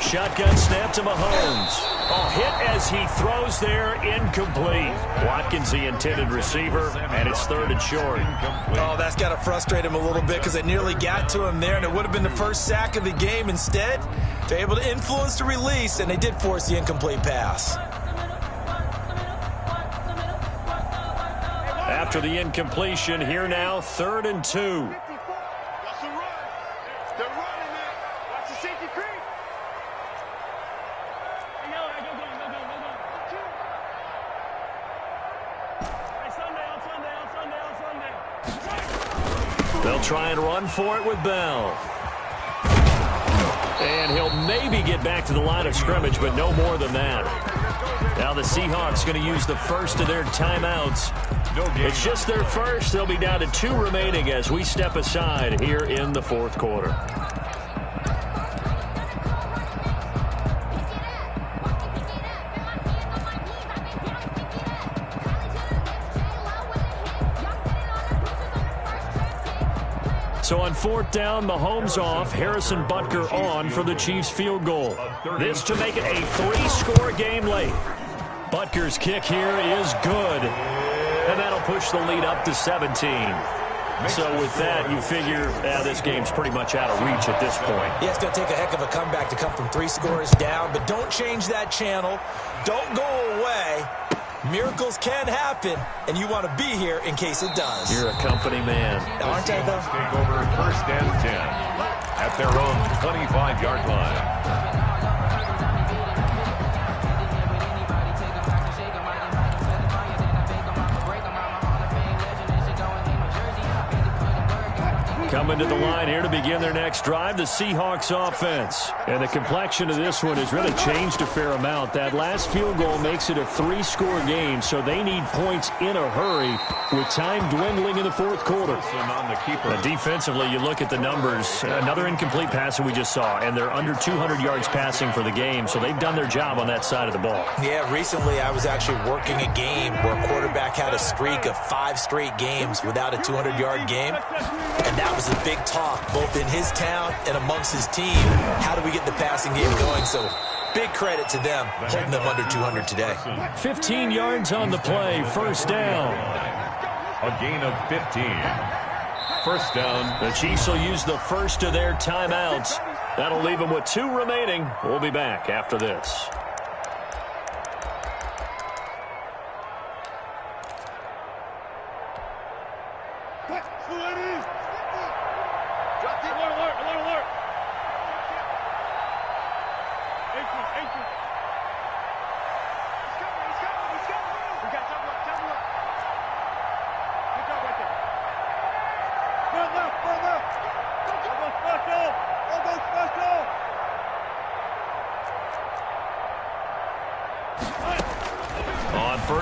Shotgun snap to Mahomes. Hit as he throws there, incomplete. Watkins, the intended receiver, and it's 3rd and short. Oh, that's got to frustrate him a little bit because they nearly got to him there, and it would have been the first sack of the game. Instead, they're able to influence the release, and they did force the incomplete pass. After the incompletion, here now, 3rd and 2. They'll try and run for it with Bell. And he'll maybe get back to the line of scrimmage, but no more than that. Now the Seahawks going to use the first of their timeouts. It's just their first. They'll be down to 2 remaining as we step aside here in the 4th quarter. So on 4th down, Mahomes off, Harrison Butker on for the Chiefs field goal. This to make it a 3-score game late. Butker's kick here is good, and that'll push the lead up to 17. So with that, you figure this game's pretty much out of reach at this point. Yeah, it's going to take a heck of a comeback to come from 3 scores down, but don't change that channel. Don't go away. Miracles can happen, and you want to be here in case it does. You're a company man. Aren't I, though? Take over 1st and 10 at their own 25-yard line. Coming to the line here to begin their next drive, the Seahawks offense. And the complexion of this one has really changed a fair amount. That last field goal makes it a 3-score game, so they need points in a hurry with time dwindling in the 4th quarter. Defensively, you look at the numbers. Another incomplete pass that we just saw, and they're under 200 yards passing for the game, so they've done their job on that side of the ball. Yeah, recently I was actually working a game where a quarterback had a streak of 5 straight games without a 200-yard game, and that was a big talk both in his town and amongst his team. How do we get the passing game going? So big credit to them, holding them under 200 today. 15 yards on the play, 1st down. A gain of 15. 1st down. The Chiefs will use the first of their timeouts. That'll leave them with 2 remaining. We'll be back after this.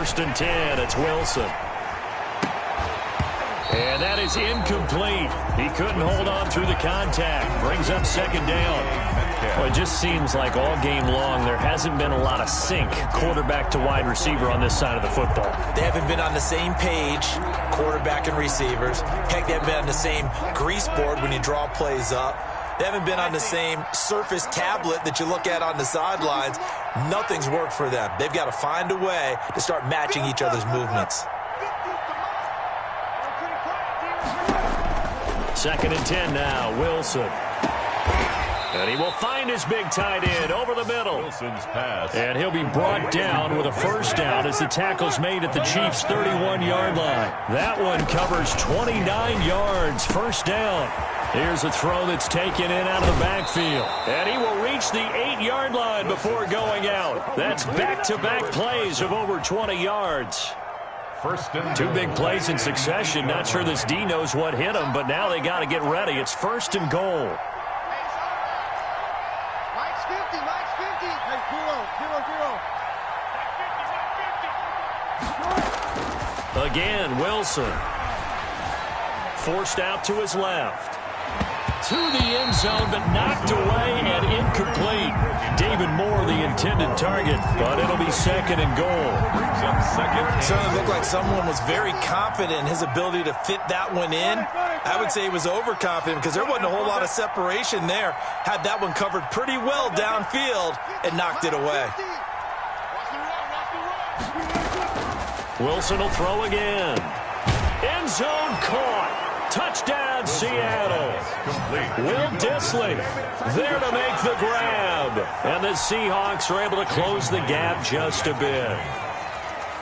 first and 10. It's Wilson. And that is incomplete. He couldn't hold on through the contact. Brings up second down. Well, it just seems like all game long there hasn't been a lot of sync quarterback to wide receiver on this side of the football. They haven't been on the same page, quarterback and receivers. Heck, they haven't been on the same grease board when you draw plays up. They haven't been on the same surface tablet that you look at on the sidelines. Nothing's worked for them. They've got to find a way to start matching each other's movements. Second and 10 now, Wilson. And he will find his big tight end over the middle. Wilson's pass. And he'll be brought down with a first down as the tackle's made at the Chiefs' 31-yard line. That one covers 29 yards, first down. Here's a throw that's taken in out of the backfield. And he will reach the 8-yard line before going out. That's back-to-back plays of over 20 yards. First and 2 big plays in succession. Not sure this D knows what hit him, but now they got to get ready. It's first and goal. Mike's 50, Mike's 50. Hey, 0, 0, 0. Again, Wilson. Forced out to his left. To the end zone, but knocked away and incomplete. David Moore, the intended target, but it'll be second and goal. Certainly looked like someone was very confident in his ability to fit that one in. I would say he was overconfident because there wasn't a whole lot of separation there. Had that one covered pretty well downfield and knocked it away. Wilson will throw again. End zone caught. Touchdown, Seattle. Will Dissly there to make the grab. And the Seahawks are able to close the gap just a bit.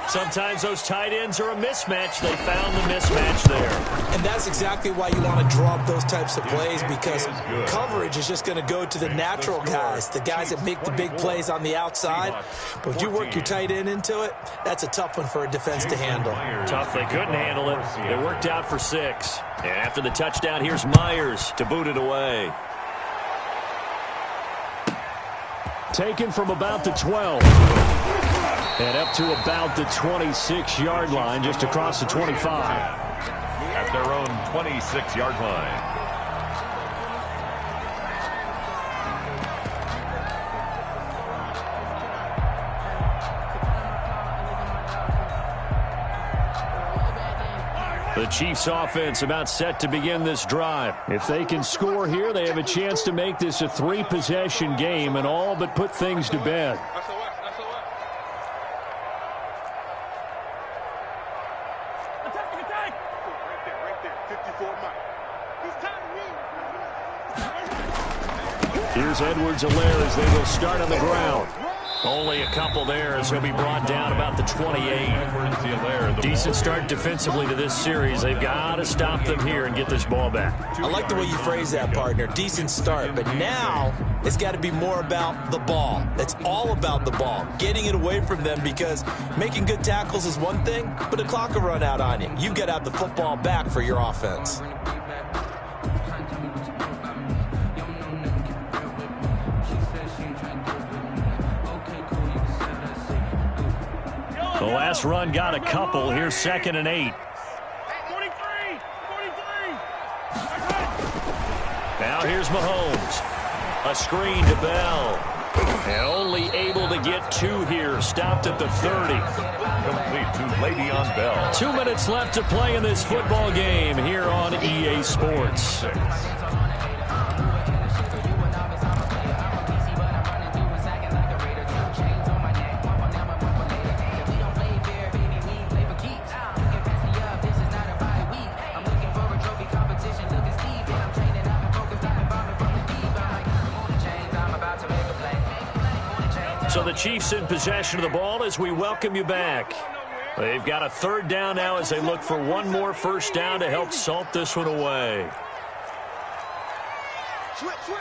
Sometimes those tight ends are a mismatch. They found the mismatch there. And that's exactly why you want to draw up those types of plays, because coverage is just going to go to the natural guys, the guys that make the big plays on the outside. But if you work your tight end into it, that's a tough one for a defense to handle. Tough. They couldn't handle it. It worked out for 6. And after the touchdown, here's Myers to boot it away. Taken from about the 12. And up to about the 26-yard line, just across the 25. At their own 26-yard line. The Chiefs offense about set to begin this drive. If they can score here, they have a chance to make this a 3-possession game and all but put things to bed. Here's Edwards-Helaire as they will start on the ground. Only a couple there as he'll be brought down about the 28. Decent start defensively to this series. They've got to stop them here and get this ball back. I like the way you phrase that, partner. Decent start, but now it's got to be more about the ball. It's all about the ball, getting it away from them, because making good tackles is one thing, but the clock will run out on you. You've got to have the football back for your offense. The last run got a couple. Here's second and 8. Now here's Mahomes. A screen to Bell. And only able to get 2 here. Stopped at the 30. Complete to Le'Veon Bell. 2 minutes left to play in this football game here on EA Sports. So the Chiefs in possession of the ball as we welcome you back. They've got a 3rd down now as they look for one more first down to help salt this one away. Switch. Hey,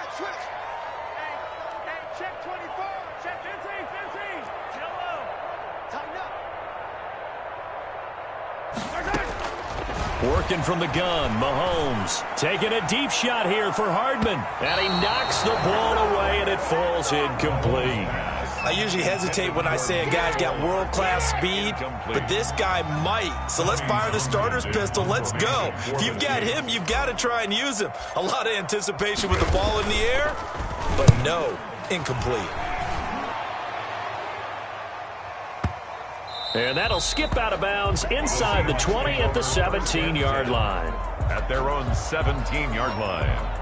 check 24. Check 15. Jello. Tighten up. Working from the gun, Mahomes taking a deep shot here for Hardman. And he knocks the ball away, and it falls incomplete. I usually hesitate when I say a guy's got world-class speed, but this guy might. So let's fire the starter's pistol. Let's go. If you've got him, you've got to try and use him. A lot of anticipation with the ball in the air, but no, incomplete. And that'll skip out of bounds inside the 20 at the 17-yard line. At their own 17-yard line.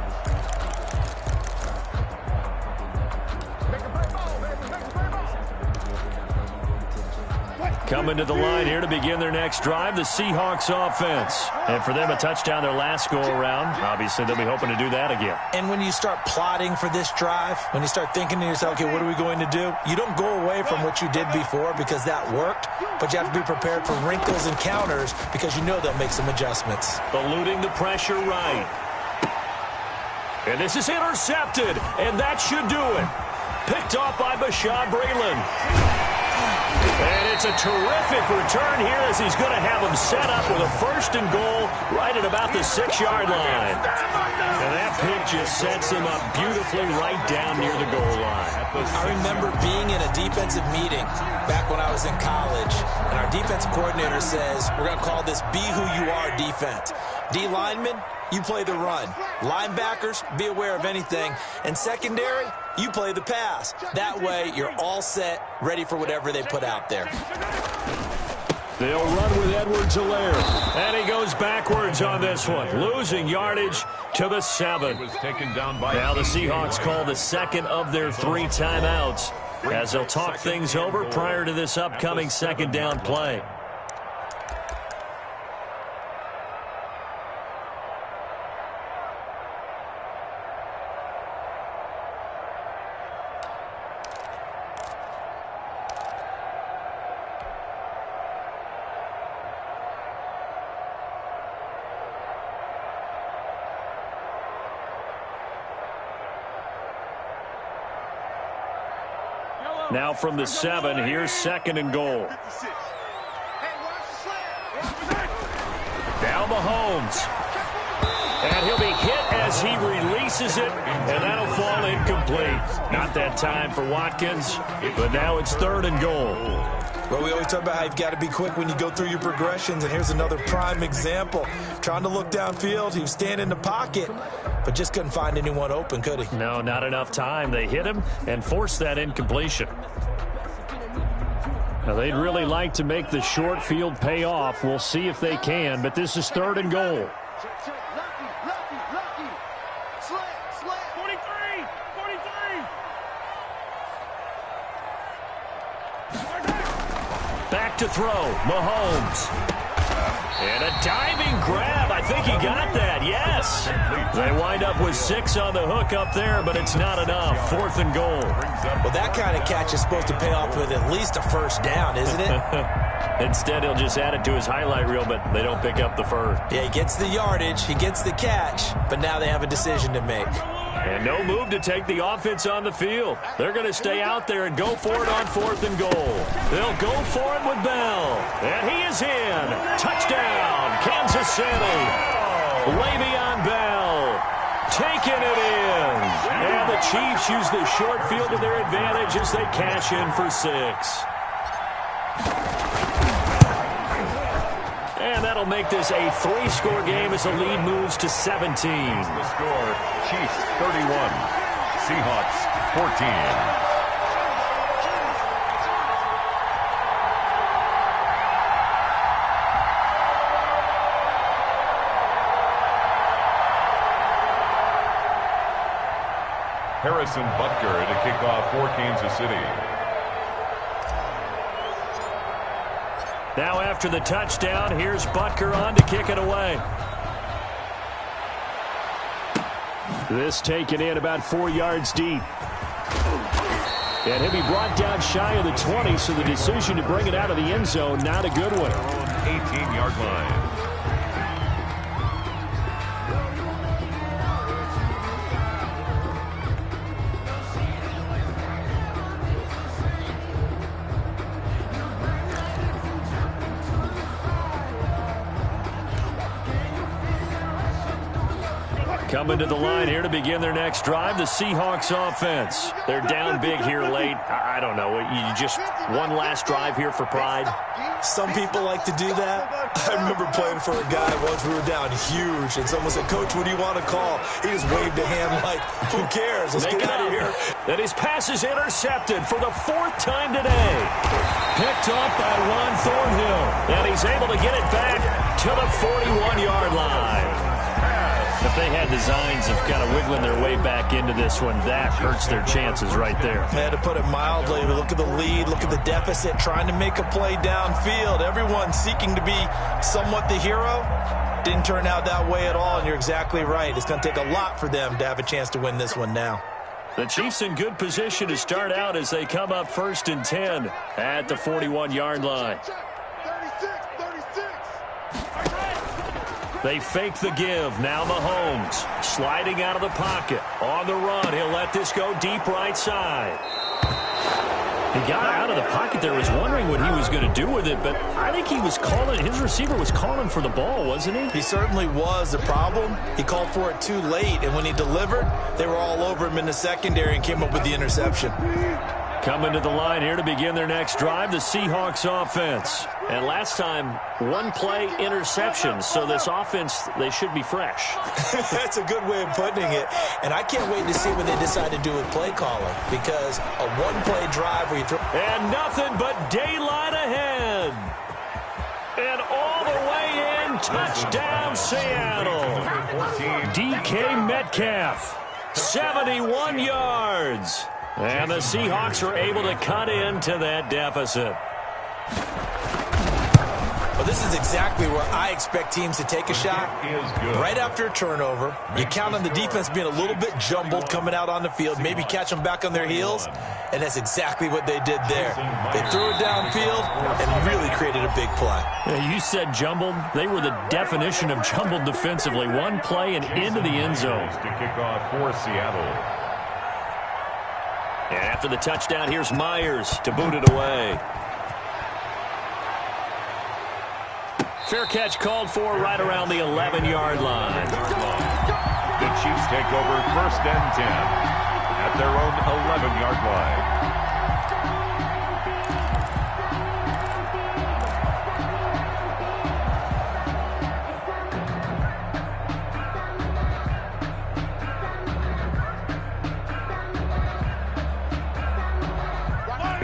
Coming to the line here to begin their next drive, the Seahawks offense. And for them, a touchdown their last go-around. Obviously, they'll be hoping to do that again. And when you start plotting for this drive, when you start thinking to yourself, okay, what are we going to do? You don't go away from what you did before because that worked, but you have to be prepared for wrinkles and counters because you know they'll make some adjustments. Eluding the pressure right. And this is intercepted, and that should do it. Picked off by Bashaud Breeland. And it's a terrific return here as he's going to have him set up with a 1st and goal right at about the 6-yard line. And that pick just sets him up beautifully right down near the goal line. I remember being in a defensive meeting back when I was in college, and our defensive coordinator says, we're going to call this Be Who You Are defense. D linemen, you play the run. Linebackers, be aware of anything. And secondary, you play the pass. That way, you're all set, ready for whatever they put out there. They'll run with Edwards-Helaire. And he goes backwards on this one, losing yardage to the 7. Now the Seahawks call the second of their 3 timeouts as they'll talk things over prior to this upcoming 2nd down play. Now from the 7, here's 2nd and goal. Now Mahomes. And he'll be hit as he releases it, and that'll fall incomplete. Not that time for Watkins, but now it's 3rd and goal. Well, we always talk about how you've got to be quick when you go through your progressions, and here's another prime example. Trying to look downfield, he was standing in the pocket, but just couldn't find anyone open, could he? No, not enough time. They hit him and forced that incompletion. Now, they'd really like to make the short field pay off. We'll see if they can, but this is 3rd and goal. Back to throw, Mahomes. And a diving grab. I think he got that, yes. They wind up with 6 on the hook up there, but it's not enough. 4th and goal. Well, that kind of catch is supposed to pay off with at least a 1st down, isn't it? Instead, he'll just add it to his highlight reel, but they don't pick up the 1st. Yeah, he gets the yardage, he gets the catch, but now they have a decision to make. And no move to take the offense on the field. They're going to stay out there and go for it on 4th and goal. They'll go for it with Bell. And he is in. Touchdown, Kansas City. Le'Veon Bell taking it in. And the Chiefs use the short field to their advantage as they cash in for 6. And that'll make this a 3-score game as the lead moves to 17. The score, Chiefs 31, Seahawks 14. Harrison Butker to kick off for Kansas City. Now after the touchdown, here's Butker on to kick it away. This taken in about 4 yards deep. And he'll be brought down shy of the 20, so the decision to bring it out of the end zone, not a good one. 18-yard line. Coming to the line here to begin their next drive, the Seahawks offense. They're down big here late. I don't know. You just one last drive here for pride? Some people like to do that. I remember playing for a guy once. We were down huge, and someone said, "Coach, what do you want to call?" He just waved a hand like, "Who cares? Let's get out of here." And his pass is intercepted for the 4th time today. Picked off by Ron Thornhill, and he's able to get it back to the 41-yard line. If they had designs of kind of wiggling their way back into this one, that hurts their chances right there. I had to put it mildly. Look at the lead. Look at the deficit. Trying to make a play downfield. Everyone seeking to be somewhat the hero. Didn't turn out that way at all, and you're exactly right. It's going to take a lot for them to have a chance to win this one now. The Chiefs in good position to start out as they come up 1st and 10 at the 41-yard line. 36. They fake the give. Now Mahomes sliding out of the pocket. On the run, he'll let this go deep right side. He got out of the pocket there, was wondering what he was going to do with it, but I think he was calling, his receiver was calling for the ball, wasn't he? He certainly was. The problem, he called for it too late, and when he delivered, they were all over him in the secondary and came up with the interception. Coming to the line here to begin their next drive, the Seahawks offense. And last time, one play interception, so this offense, they should be fresh. That's a good way of putting it. And I can't wait to see what they decide to do with play calling, because a one-play drive where you throw... And nothing but daylight ahead. And all the way in, touchdown Seattle. DK Metcalf, 71 yards. And the Seahawks are able to cut into that deficit. Well, this is exactly where I expect teams to take a shot. Right after a turnover, you count on the defense being a little bit jumbled coming out on the field, maybe catch them back on their heels, and that's exactly what they did there. They threw it downfield and really created a big play. You said jumbled. They were the definition of jumbled defensively. One play and into the end zone. To kick off for Seattle. And after the touchdown, here's Myers to boot it away. Fair catch called for right around the 11-yard line. The Chiefs take over 1st and 10 at their own 11-yard line.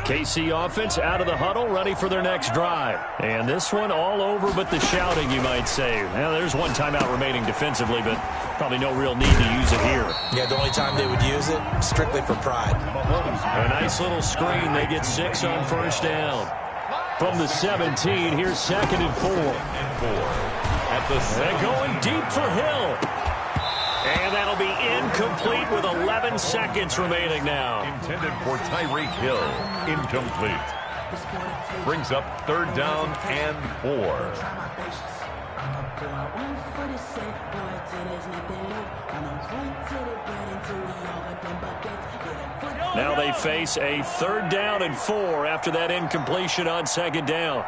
KC offense out of the huddle, ready for their next drive. And this one all over but the shouting, you might say. Now, there's one timeout remaining defensively, but probably no real need to use it here. Yeah, the only time they would use it, strictly for pride. A nice little screen. They get 6 on 1st down. From the 17, here's 2nd and 4. At the They're going deep for Hill. And that'll be incomplete with 11 seconds remaining now. Intended for Tyreek Hill. Incomplete. Brings up 3rd down and 4. Now they face a 3rd down and 4 after that incompletion on 2nd down.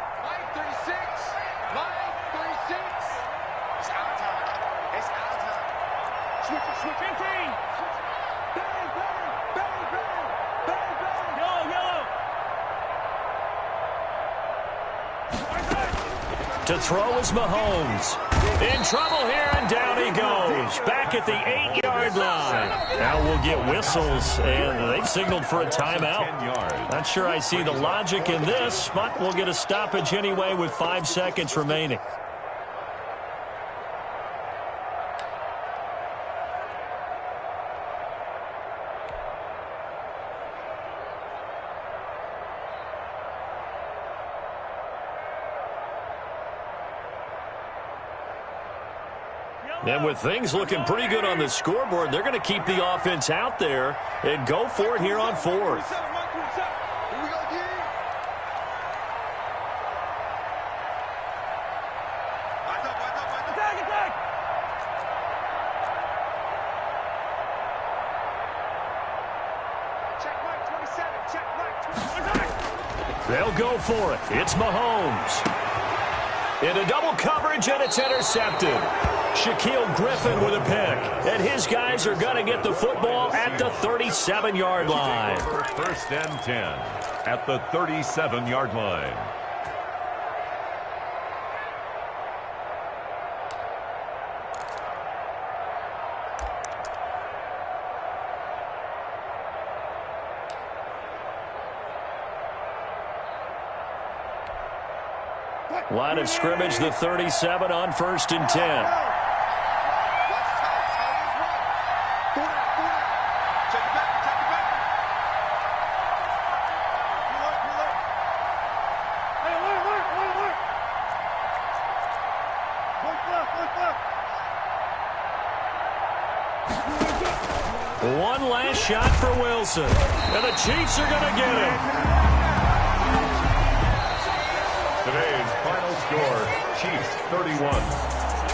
To throw is Mahomes. In trouble here, and down he goes. Back at the 8-yard line. Now we'll get whistles, and they've signaled for a timeout. Not sure I see the logic in this, but we'll get a stoppage anyway with 5 seconds remaining. And with things looking pretty good on the scoreboard, they're going to keep the offense out there and go for it here on 4th. They'll go for it. It's Mahomes. Into double coverage, and it's intercepted. Shaquille Griffin with a pick. And his guys are going to get the football at the 37-yard line. First and 10 at the 37-yard line. Line of scrimmage, the 37 on 1st and 10. One last shot for Wilson. And the Chiefs are going to get it. Today's final score, Chiefs 31.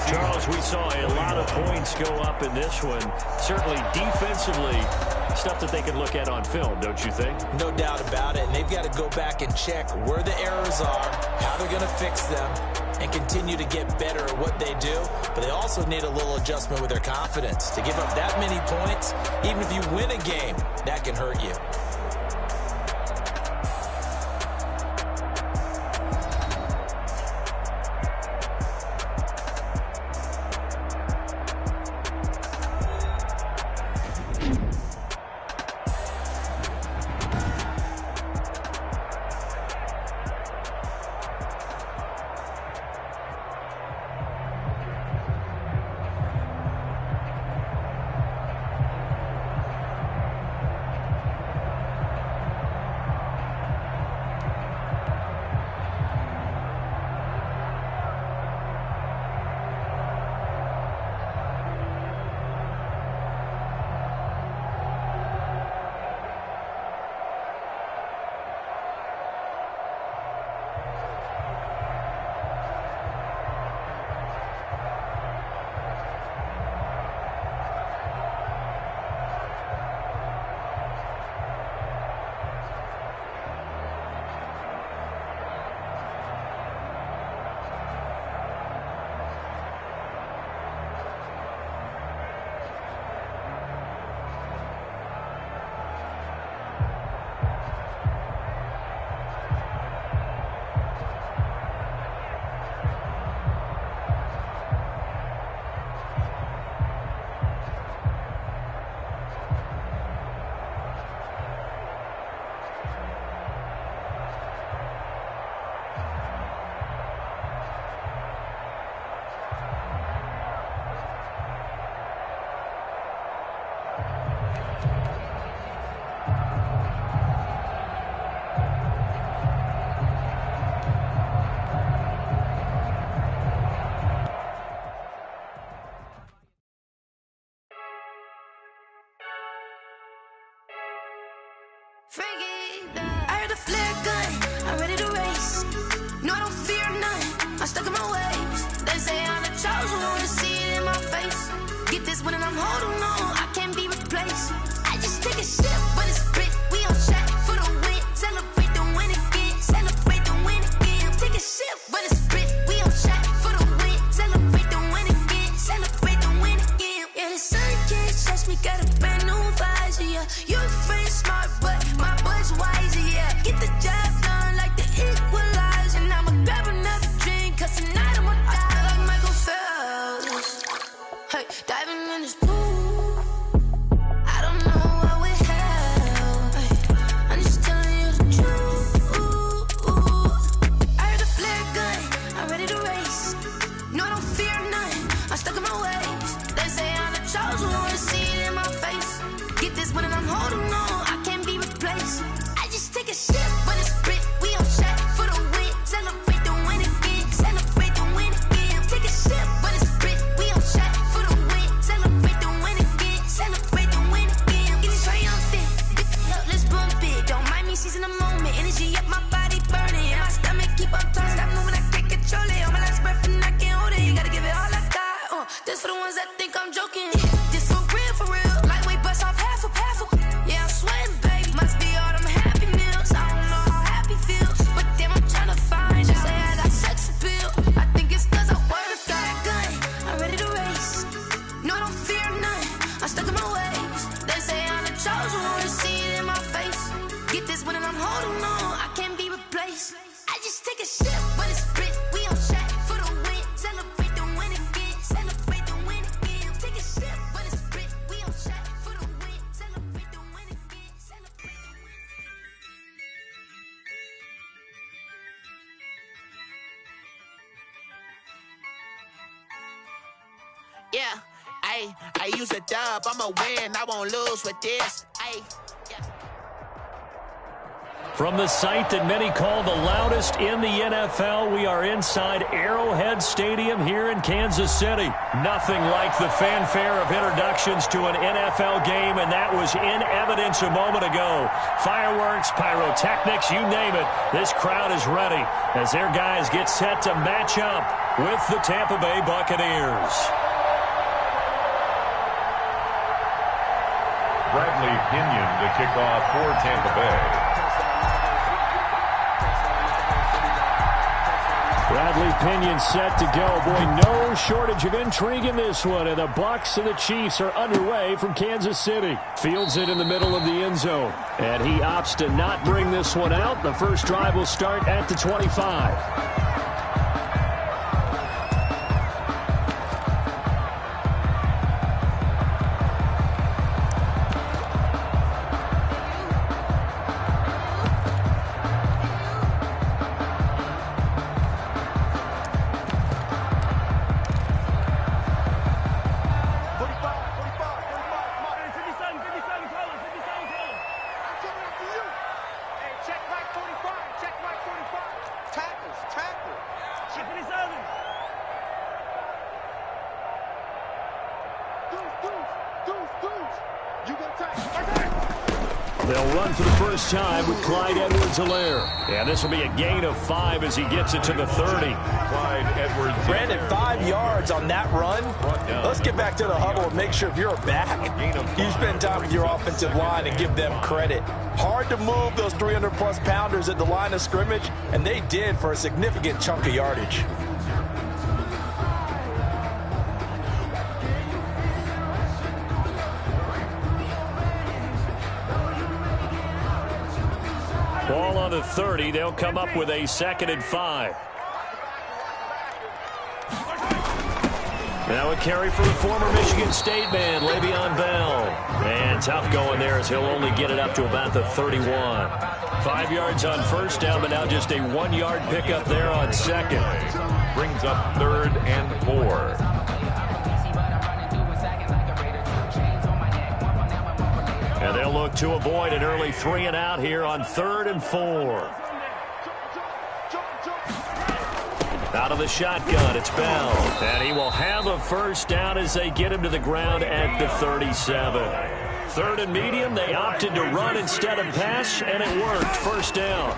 Charles, we saw a lot of points go up in this one. Certainly defensively, stuff that they can look at on film, don't you think? No doubt about it. And they've got to go back and check where the errors are, how they're going to fix them, and continue to get better at what they do. But they also need a little adjustment with their confidence. To give up that many points, even if you win a game, that can hurt you. I heard a flare gun, I'm ready to race. No, I don't fear none, I'm stuck in my ways. They say I'm the chosen one, to see it in my face. Get this one and I'm holding on, I can't be replaced. I just take a sip, but it's split, we on track for the win. Celebrate the win again, celebrate the win again. Take a sip, but it's split, we on track for the win. Celebrate the win again, celebrate the win again. Yeah, the sun can't touch me, got a brand new visor, yeah. You're friend smart, but my bud's wiser, yeah. Get the job done like the equalizer. And I'ma grab another drink, cause tonight I'ma die. I feel like Michael Phelps, hey, diving in this pool. I don't know what would help, hey. I'm just telling you the truth. I heard a flare gun, I'm ready to race. No, I don't fear none, I'm stuck in my ways. They say I'm the chosen one, to see it in my face. Get this one and I'm holding on. when I'm holding on, I can't be replaced. I just take a sip when it's split. We on track for the win. Celebrate the win again. Celebrate the win again. Take a sip when it's split. We on track for the win. Celebrate the win again. Celebrate the win. Yeah, I use a dub, I'ma win, I won't lose with this. From the site that many call the loudest in the NFL, we are inside Arrowhead Stadium here in Kansas City. Nothing like the fanfare of introductions to an NFL game, and that was in evidence a moment ago. Fireworks, pyrotechnics, you name it. This crowd is ready as their guys get set to match up with the Tampa Bay Buccaneers. Bradley Pinion to kick off for Tampa Bay. Bradley Pinion set to go. Boy, no shortage of intrigue in this one. And the Bucs and the Chiefs are underway from Kansas City. Fields it in the middle of the end zone. And he opts to not bring this one out. The first drive will start at the 25. They'll run for the first time with Clyde Edwards-Helaire. And this will be a gain of 5 as he gets it to the 30. Clyde Edwards. Brandon, 5 yards on that run. Let's get back to the huddle and make sure if you're back, you spend time with your offensive line and give them credit. Hard to move those 300-plus pounders at the line of scrimmage, and they did for a significant chunk of yardage. Ball on the 30. They'll come up with a 2nd and 5. Now a carry for the former Michigan State man, Le'Veon Bell. And tough going there as he'll only get it up to about the 31. 5 yards on first down, but now just a 1-yard pickup there on second. Brings up 3rd and 4. And they'll look to avoid an early 3 and out here on 3rd and 4. Out of the shotgun, it's Bell. And he will have a first down as they get him to the ground at the 37. 3rd and medium, they opted to run instead of pass, and it worked. First down.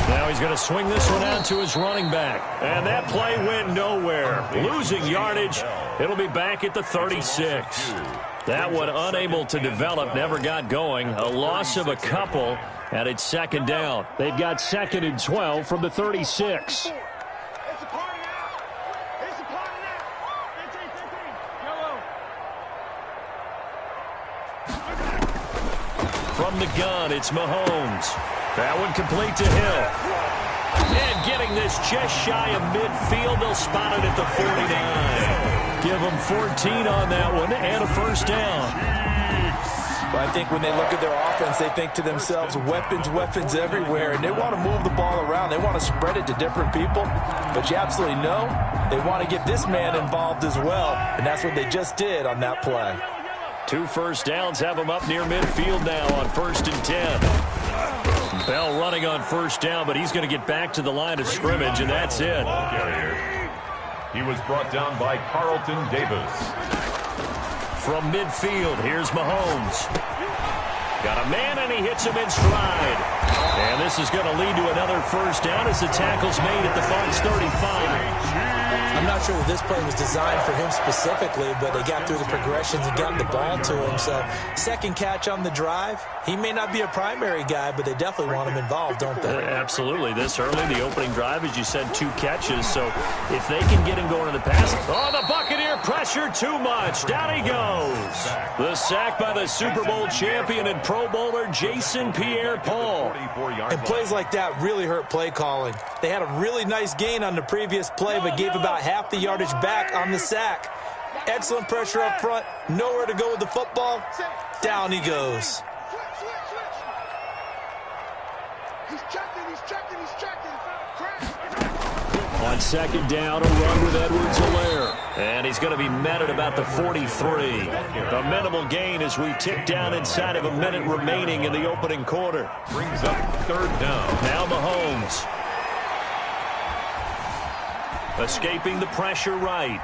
Now he's going to swing this one out to his running back. And that play went nowhere. Losing yardage. It'll be back at the 36. That one unable to develop, never got going. A loss of a couple, and it's 2nd down. They've got 2nd and 12 from the 36. From the gun, it's Mahomes. That one complete to Hill. And getting this just shy of midfield, they'll spot it at the 49. Give them 14 on that one and a first down. But I think when they look at their offense, they think to themselves, weapons everywhere, and they want to move the ball around. They want to spread it to different people. But you absolutely know they want to get this man involved as well, and that's what they just did on that play. 2 first downs have them up near midfield now on 1st and 10. Bell running on first down, but he's going to get back to the line of scrimmage, and that's it. He was brought down by Carlton Davis. From midfield, here's Mahomes. Got a man, and he hits him in stride. And this is going to lead to another first down as the tackle's made at the Bucs 35. I'm not sure that this play was designed for him specifically, but they got through the progressions and got the ball to him. So, second catch on the drive. He may not be a primary guy, but they definitely want him involved, don't they? Absolutely. This early, the opening drive, as you said, 2 catches. So, if they can get him going to the pass. Oh, the Buccaneer pressure too much. Down he goes. The sack by the Super Bowl champion and Pro Bowler Jason Pierre-Paul. And plays like that really hurt play calling. They had a really nice gain on the previous play, but gave about half the yardage back on the sack. Excellent pressure up front. Nowhere to go with the football. Down he goes. He's checking. On second down, a run with Edwards-Helaire. And he's going to be met at about the 43. A minimal gain as we tick down inside of a minute remaining in the opening quarter. Brings up third down. Now Mahomes. Escaping the pressure right.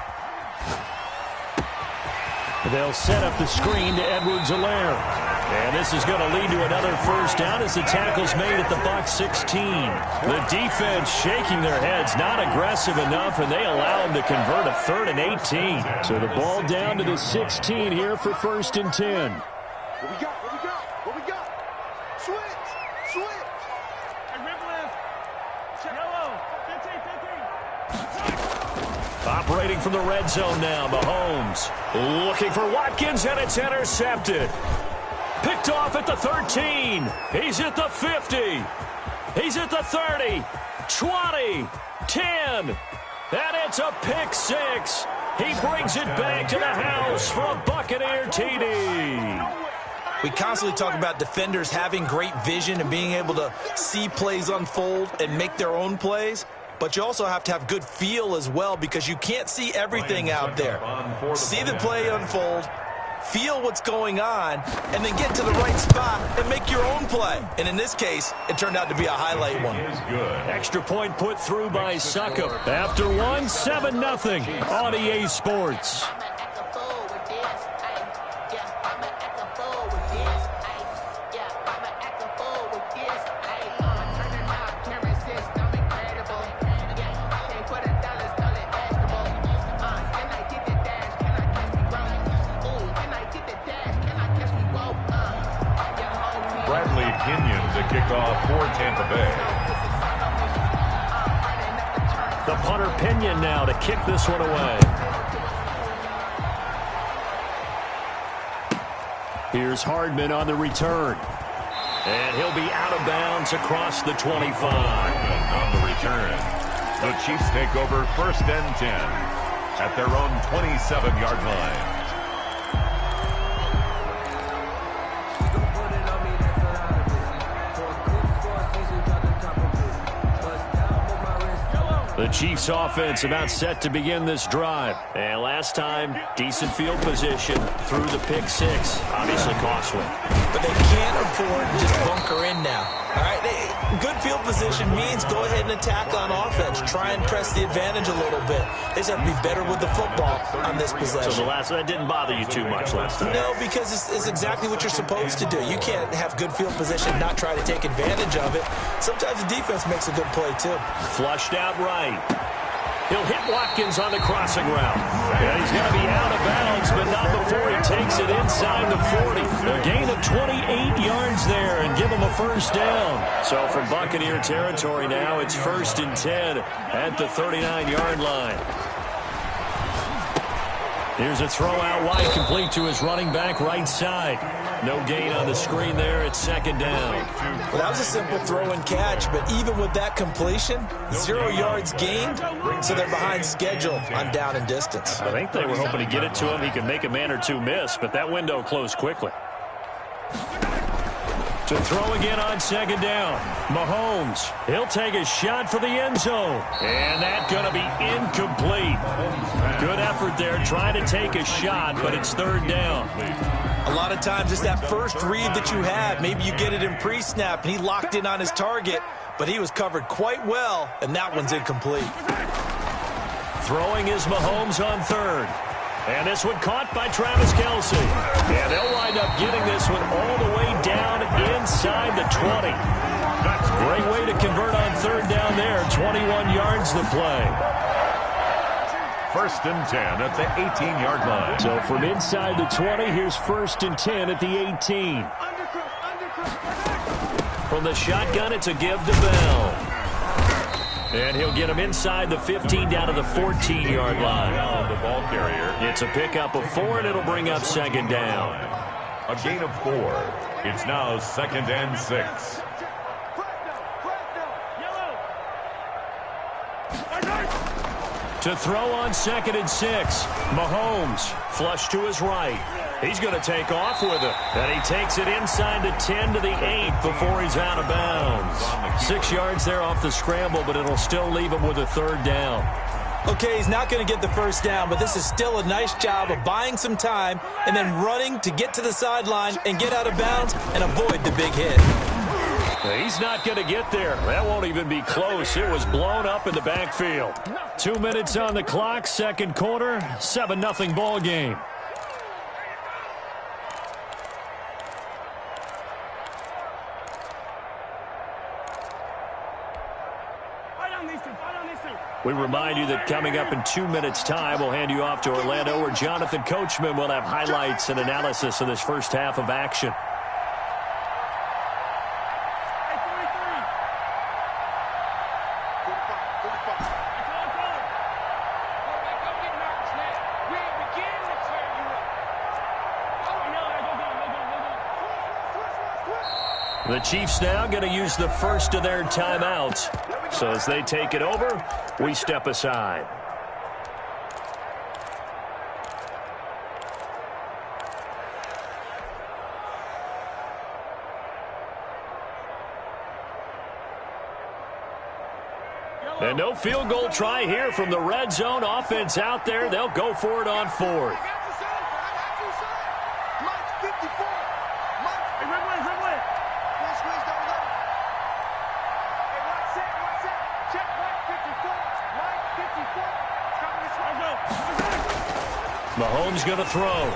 They'll set up the screen to Edwards-Helaire. And this is going to lead to another first down as the tackle's made at the Bucs 16. The defense shaking their heads, not aggressive enough, and they allow them to convert a 3rd and 18. So the ball down to the 16 here for 1st and 10. What we got? Switch. And rip left. Yellow. 15. Operating from the red zone now, Mahomes. Looking for Watkins, and it's intercepted. Picked off at the 13. He's at the 50. He's at the 30. 20. 10. And it's a pick six. He brings it back to the house for a Buccaneer TD. We constantly talk about defenders having great vision and being able to see plays unfold and make their own plays. But you also have to have good feel as well, because you can't see everything out there. See the play unfold, feel what's going on, and then get to the right spot and make your own play. And in this case, it turned out to be a highlight one. Extra point put through by Succop. After one, 7-0 on EA Sports. Kickoff for Tampa Bay. The punter Pinion now to kick this one away. Here's Hardman on the return. And he'll be out of bounds across the 25. On the return, the Chiefs take over 1st and 10 at their own 27-yard line. The Chiefs offense about set to begin this drive. And last time, decent field position through the pick six. Obviously costly. But they can't afford to just bunker in now. All right, good field position means go ahead and attack on offense. Try and press the advantage a little bit. They just have to be better with the football on this possession. So that didn't bother you too much last time? No, because it's exactly what you're supposed to do. You can't have good field position and not try to take advantage of it. Sometimes the defense makes a good play, too. Flushed out right. He'll hit Watkins on the crossing route. And he's going to be out of bounds, but not before he takes it inside the 40. A gain of 28 yards there and give him a first down. So from Buccaneer territory now, it's 1st and 10 at the 39-yard line. Here's a throw out wide, complete to his running back right side. No gain on the screen there. It's 2nd down. Well, that was a simple throw and catch, but even with that completion, 0 yards gained, so they're behind schedule on down and distance. I think they were hoping to get it to him. He could make a man or two miss, but that window closed quickly. To throw again on 2nd down. Mahomes, he'll take a shot for the end zone. And that's going to be incomplete. Good effort there, trying to take a shot, but it's 3rd down. A lot of times it's that first read that you have. Maybe you get it in pre-snap, and he locked in on his target, but he was covered quite well, and that one's incomplete. Throwing is Mahomes on 3rd. And this one caught by Travis Kelce. And they'll wind up getting this one all the way down inside the 20. Great way to convert on 3rd down there. 21 yards the play. 1st and 10 at the 18-yard line. So from inside the 20, here's 1st and 10 at the 18. From the shotgun, it's a give to Bell. And he'll get him inside the 15 down to the 14-yard line. The ball carrier. It's a pickup of 4, and it'll bring up 2nd down. A gain of 4. It's now 2nd and 6. To throw on 2nd and 6. Mahomes flush to his right. He's going to take off with it. And he takes it inside the 10 to the 8 before he's out of bounds. 6 yards there off the scramble, but it'll still leave him with a 3rd down. Okay, he's not going to get the 1st down, but this is still a nice job of buying some time and then running to get to the sideline and get out of bounds and avoid the big hit. He's not going to get there. That won't even be close. It was blown up in the backfield. 2 minutes on the clock, 2nd quarter, 7-0 ball game. We remind you that coming up in 2 minutes' time, we'll hand you off to Orlando, where Jonathan Coachman will have highlights and analysis of this first half of action. The Chiefs now going to use the first of their timeouts. So as they take it over, we step aside. And no field goal try here from the red zone. Offense out there. They'll go for it on 4th. Mahomes going to throw.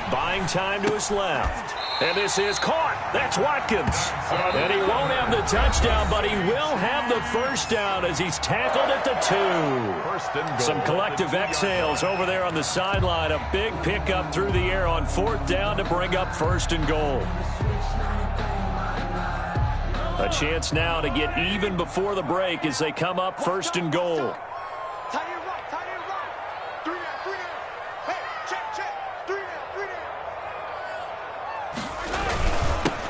Buying time to his left. And this is caught. That's Watkins. And he won't have the touchdown, but he will have the 1st down as he's tackled at the 2. Some collective exhales over there on the sideline. A big pickup through the air on 4th down to bring up 1st and goal. A chance now to get even before the break as they come up 1st and goal.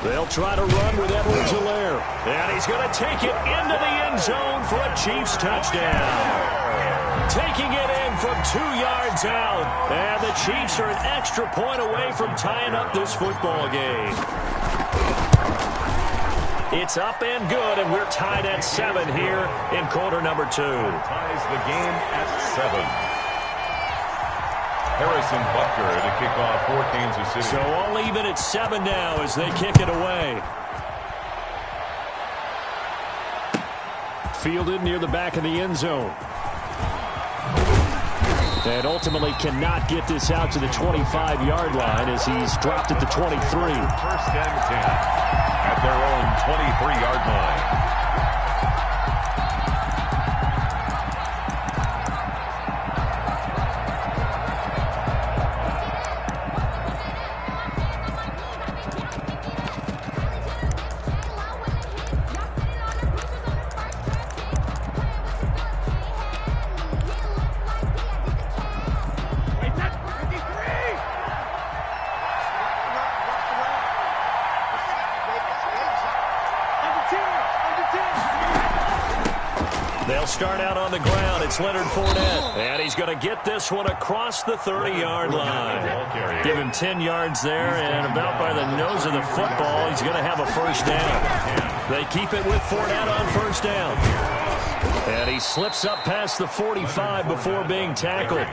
They'll try to run with Edwards-Helaire. And he's going to take it into the end zone for a Chiefs touchdown. Taking it in from 2 yards out. And the Chiefs are an extra point away from tying up this football game. It's up and good, and we're tied at 7 here in quarter number 2. Ties the game at 7. Harrison Butker to kick off for Kansas City. So all even at 7 now as they kick it away. Fielded near the back of the end zone. And ultimately cannot get this out to the 25-yard line as he's dropped at the 23. 1st and 10 at their own 23-yard line. They'll start out on the ground. It's Leonard Fournette. And he's going to get this one across the 30-yard line. Give him 10 yards there, and about by the nose of the football, he's going to have a 1st down. They keep it with Fournette on 1st down. And he slips up past the 45 before being tackled.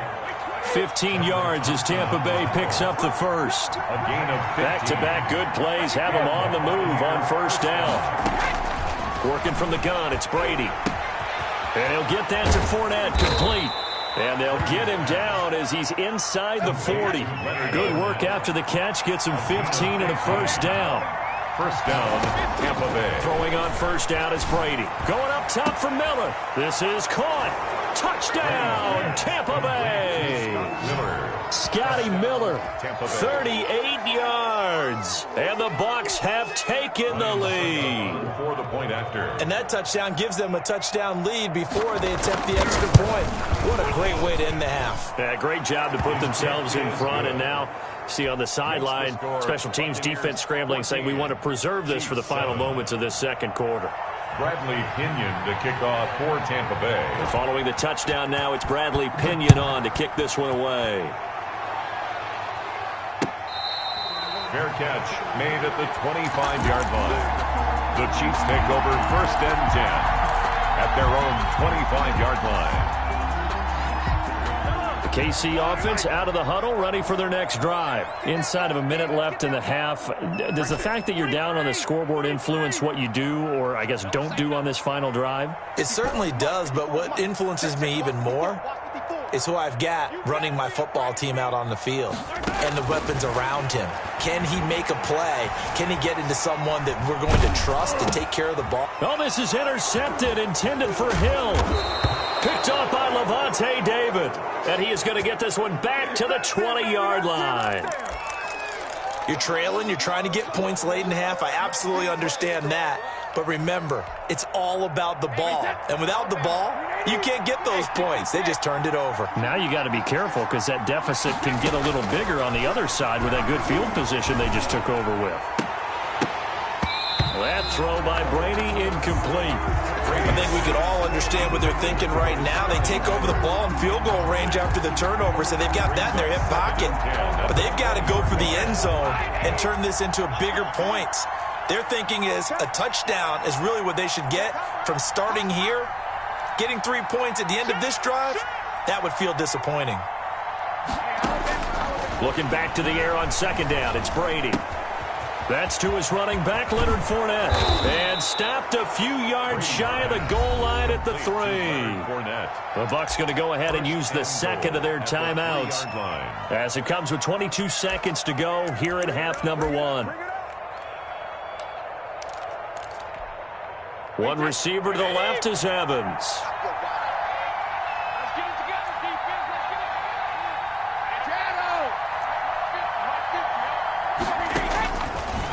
15 yards as Tampa Bay picks up the 1st. Back-to-back good plays have him on the move on 1st down. Working from the gun, it's Brady. And he'll get that to Fournette, complete. And they'll get him down as he's inside the 40. Good work after the catch, gets him 15 and a 1st down. 1st down, Tampa Bay. Throwing on 1st down is Brady. Going up top for Miller. This is caught. Touchdown, Tampa Bay. Scotty Miller, 38 yards. And the Bucs have taken the lead. For the point after. And that touchdown gives them a touchdown lead before they attempt the extra point. What a great way to end the half. Yeah, great job to put themselves in front. And now, see on the sideline, special teams defense scrambling, saying we want to preserve this for the final moments of this second quarter. Bradley Pinion to kick off for Tampa Bay. And following the touchdown now, it's Bradley Pinion on to kick this one away. Fair catch made at the 25-yard line. The Chiefs take over 1st and 10 at their own 25-yard line. The KC offense out of the huddle, ready for their next drive. Inside of a minute left in the half, does the fact that you're down on the scoreboard influence what you do or, I guess, don't do on this final drive? It certainly does, but what influences me even more is who I've got running my football team out on the field and the weapons around him. Can he make a play? Can he get into someone that we're going to trust to take care of the ball? Oh, this is intercepted, intended for Hill. Picked off by Levante David. And he is going to get this one back to the 20-yard line. You're trailing. You're trying to get points late in half. I absolutely understand that. But remember, it's all about the ball. And without the ball, you can't get those points. They just turned it over. Now you got to be careful because that deficit can get a little bigger on the other side with that good field position they just took over with. That throw by Brady incomplete. I think we could all understand what they're thinking right now. They take over the ball in field goal range after the turnover, so they've got that in their hip pocket. But they've got to go for the end zone and turn this into a bigger points. Their thinking is a touchdown is really what they should get from starting here. Getting 3 points at the end of this drive, that would feel disappointing. Looking back to the air on second down, it's Brady. That's to his running back, Leonard Fournette. And stopped a few yards shy of the goal line at the 3. The Bucs going to go ahead and use the second of their timeouts as it comes with 22 seconds to go here in half number 1. One receiver to the left is Evans.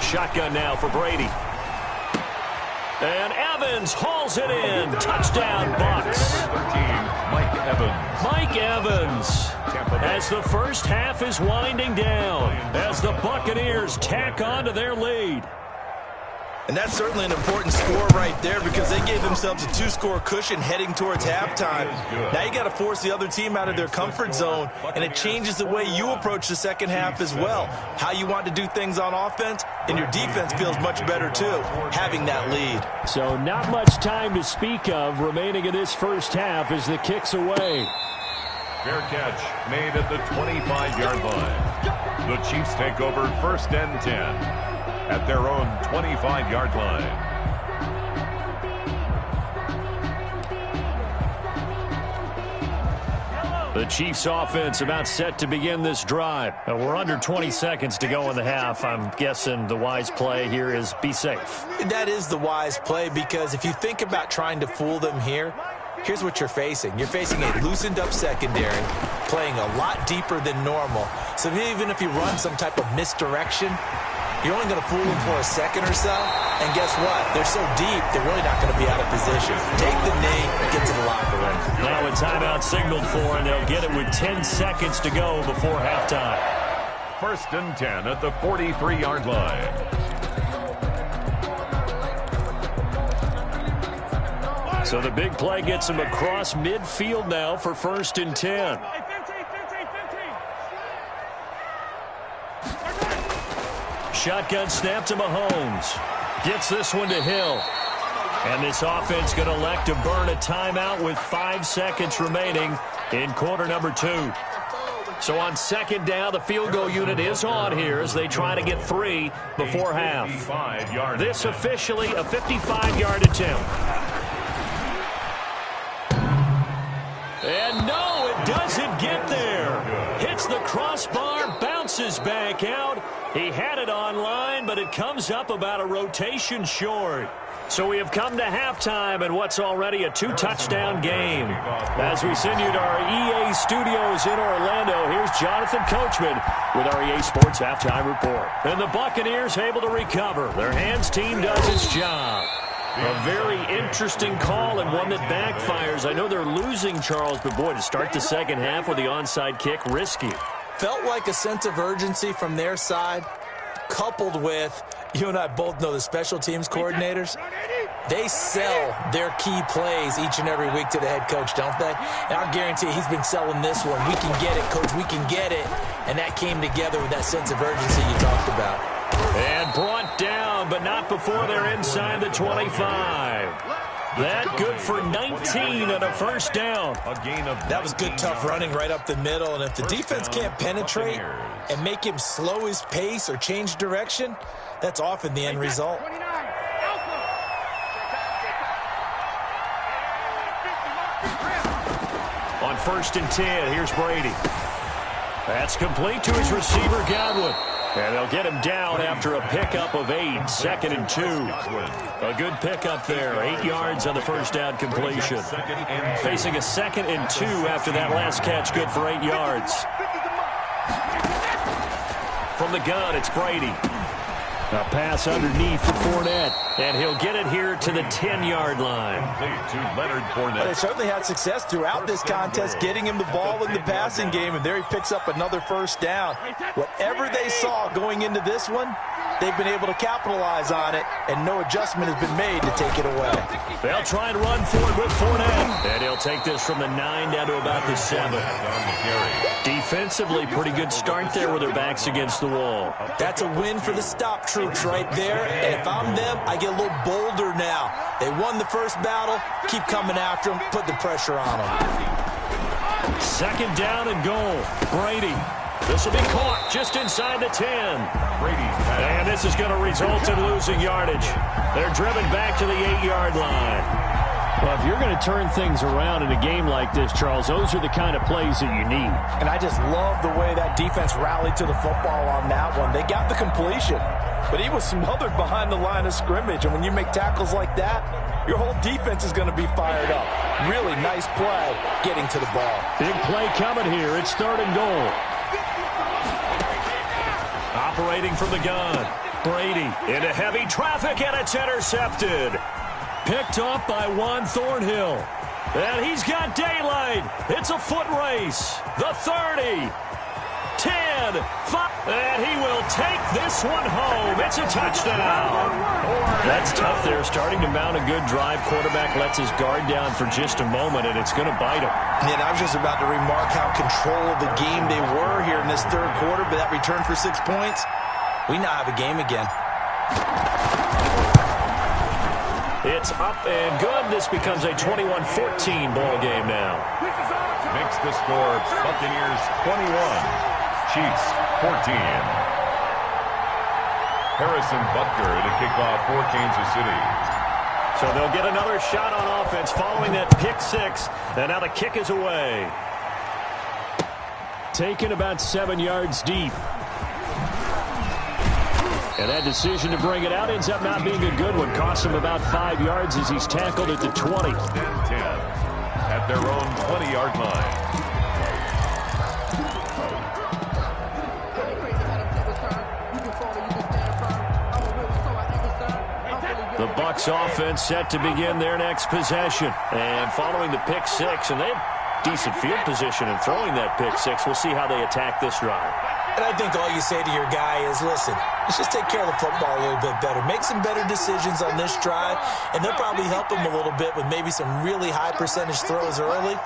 Shotgun now for Brady. And Evans hauls it in. Touchdown, Bucs. Mike Evans. As the first half is winding down, as the Buccaneers tack on to their lead. And that's certainly an important score right there because they gave themselves a 2-score cushion heading towards halftime. Now you got to force the other team out of their comfort zone, and it changes the way you approach the second half as well. How you want to do things on offense, and your defense feels much better too, having that lead. So not much time to speak of remaining in this first half as the kick's away. Fair catch made at the 25-yard line. The Chiefs take over 1st and 10. At their own 25-yard line. The Chiefs offense about set to begin this drive. We're under 20 seconds to go in the half. I'm guessing the wise play here is be safe. That is the wise play because if you think about trying to fool them here, here's what you're facing. You're facing a loosened up secondary, playing a lot deeper than normal. So even if you run some type of misdirection, you're only going to fool them for a second or so, and guess what? They're so deep, they're really not going to be out of position. Take the knee, get to the locker room. Now a timeout signaled for, and they'll get it with 10 seconds to go before halftime. 1st and 10 at the 43-yard line. So the big play gets him across midfield now for 1st and 10. Shotgun snap to Mahomes. Gets this one to Hill. And this offense going to elect to burn a timeout with 5 seconds remaining in quarter number 2. So on second down, the field goal unit is on here as they try to get 3 before half. This officially a 55-yard attempt. And no, it doesn't get there. Hits the crossbar, bounces back out. He had it on line, but it comes up about a rotation short. So we have come to halftime in what's already a 2-touchdown game. As we send you to our EA studios in Orlando, here's Jonathan Coachman with our EA Sports Halftime Report. And the Buccaneers able to recover. Their hands team does its job. A very interesting call and one that backfires. I know they're losing, Charles, but boy, to start the second half with the onside kick, risky. Felt like a sense of urgency from their side, coupled with, you and I both know the special teams coordinators, they sell their key plays each and every week to the head coach, don't they? And I guarantee he's been selling this one. We can get it, coach, we can get it. And that came together with that sense of urgency you talked about. And brought down, but not before they're inside the 25. That good for 19 and a first down. That was good, tough running right up the middle. And if the defense can't penetrate and make him slow his pace or change direction, that's often the end result. On 1st and 10, here's Brady. That's complete to his receiver, Godwin. And they'll get him down after a pickup of 8, 2nd and 2. A good pickup there, 8 yards on the first down completion. Facing a 2nd and 2 after that last catch, good for 8 yards. From the gun, it's Brady. A pass underneath for Fournette, and he'll get it here to the 10-yard line. Well, they certainly had success throughout this contest, getting him the ball in the passing game, and there he picks up another first down. Whatever they saw going into this one, they've been able to capitalize on it, and no adjustment has been made to take it away. They'll try and run forward with Fournette, and he'll take this from the 9 down to about the 7. Defensively, pretty good start there with their backs against the wall. That's a win for the stop troops right there, and if I'm them, I get a little bolder now. They won the first battle, keep coming after them, put the pressure on them. 2nd down and goal. Brady. This will be caught just inside the 10. And this is going to result in losing yardage. They're driven back to the 8-yard line. Well, if you're going to turn things around in a game like this, Charles, those are the kind of plays that you need. And I just love the way that defense rallied to the football on that one. They got the completion, but he was smothered behind the line of scrimmage. And when you make tackles like that, your whole defense is going to be fired up. Really nice play getting to the ball. Big play coming here. It's 3rd and goal. Operating from the gun. Brady into heavy traffic, and it's intercepted. Picked up by Juan Thornhill. And he's got daylight. It's a foot race. The 30. 10. 5. And he will take this one home. It's a touchdown. That's tough there. Starting to mount a good drive. Quarterback lets his guard down for just a moment, and it's going to bite him. And I was just about to remark how control of the game they were here in this 3rd quarter, but that return for 6 points, we now have a game again. It's up and good. This becomes a 21-14 ball game now. Makes the score Buccaneers 21, Chiefs 14. Harrison Butker to kick off for Kansas City. So they'll get another shot on offense following that pick 6. And now the kick is away. Taken about 7 yards deep. And that decision to bring it out ends up not being a good one. Costs him about 5 yards as he's tackled at the 20. 10 at their own 20-yard line. The Bucs offense set to begin their next possession. And following the pick 6, and they have decent field position in throwing that pick 6. We'll see how they attack this drive. And I think all you say to your guy is, listen, let's just take care of the football a little bit better. Make some better decisions on this drive, and they'll probably help him a little bit with maybe some really high percentage throws early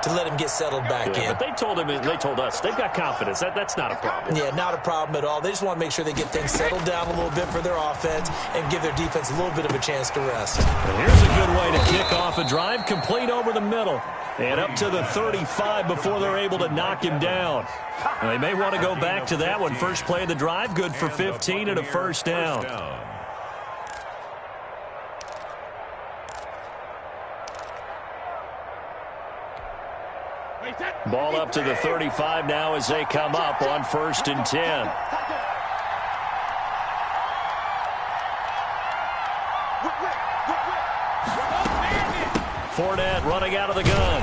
to let him get settled back in. But they told us, they've got confidence. That's not a problem. Yeah, not a problem at all. They just want to make sure they get things settled down a little bit for their offense and give their defense a little bit of a chance to rest. And here's a good way to kick off a drive, complete over the middle. And up to the 35 before they're able to knock him down. And they may want to go back to that one. First play of the drive, good for 15 and a first down. Ball up to the 35 now as they come up on 1st and 10. Fournette running out of the gun.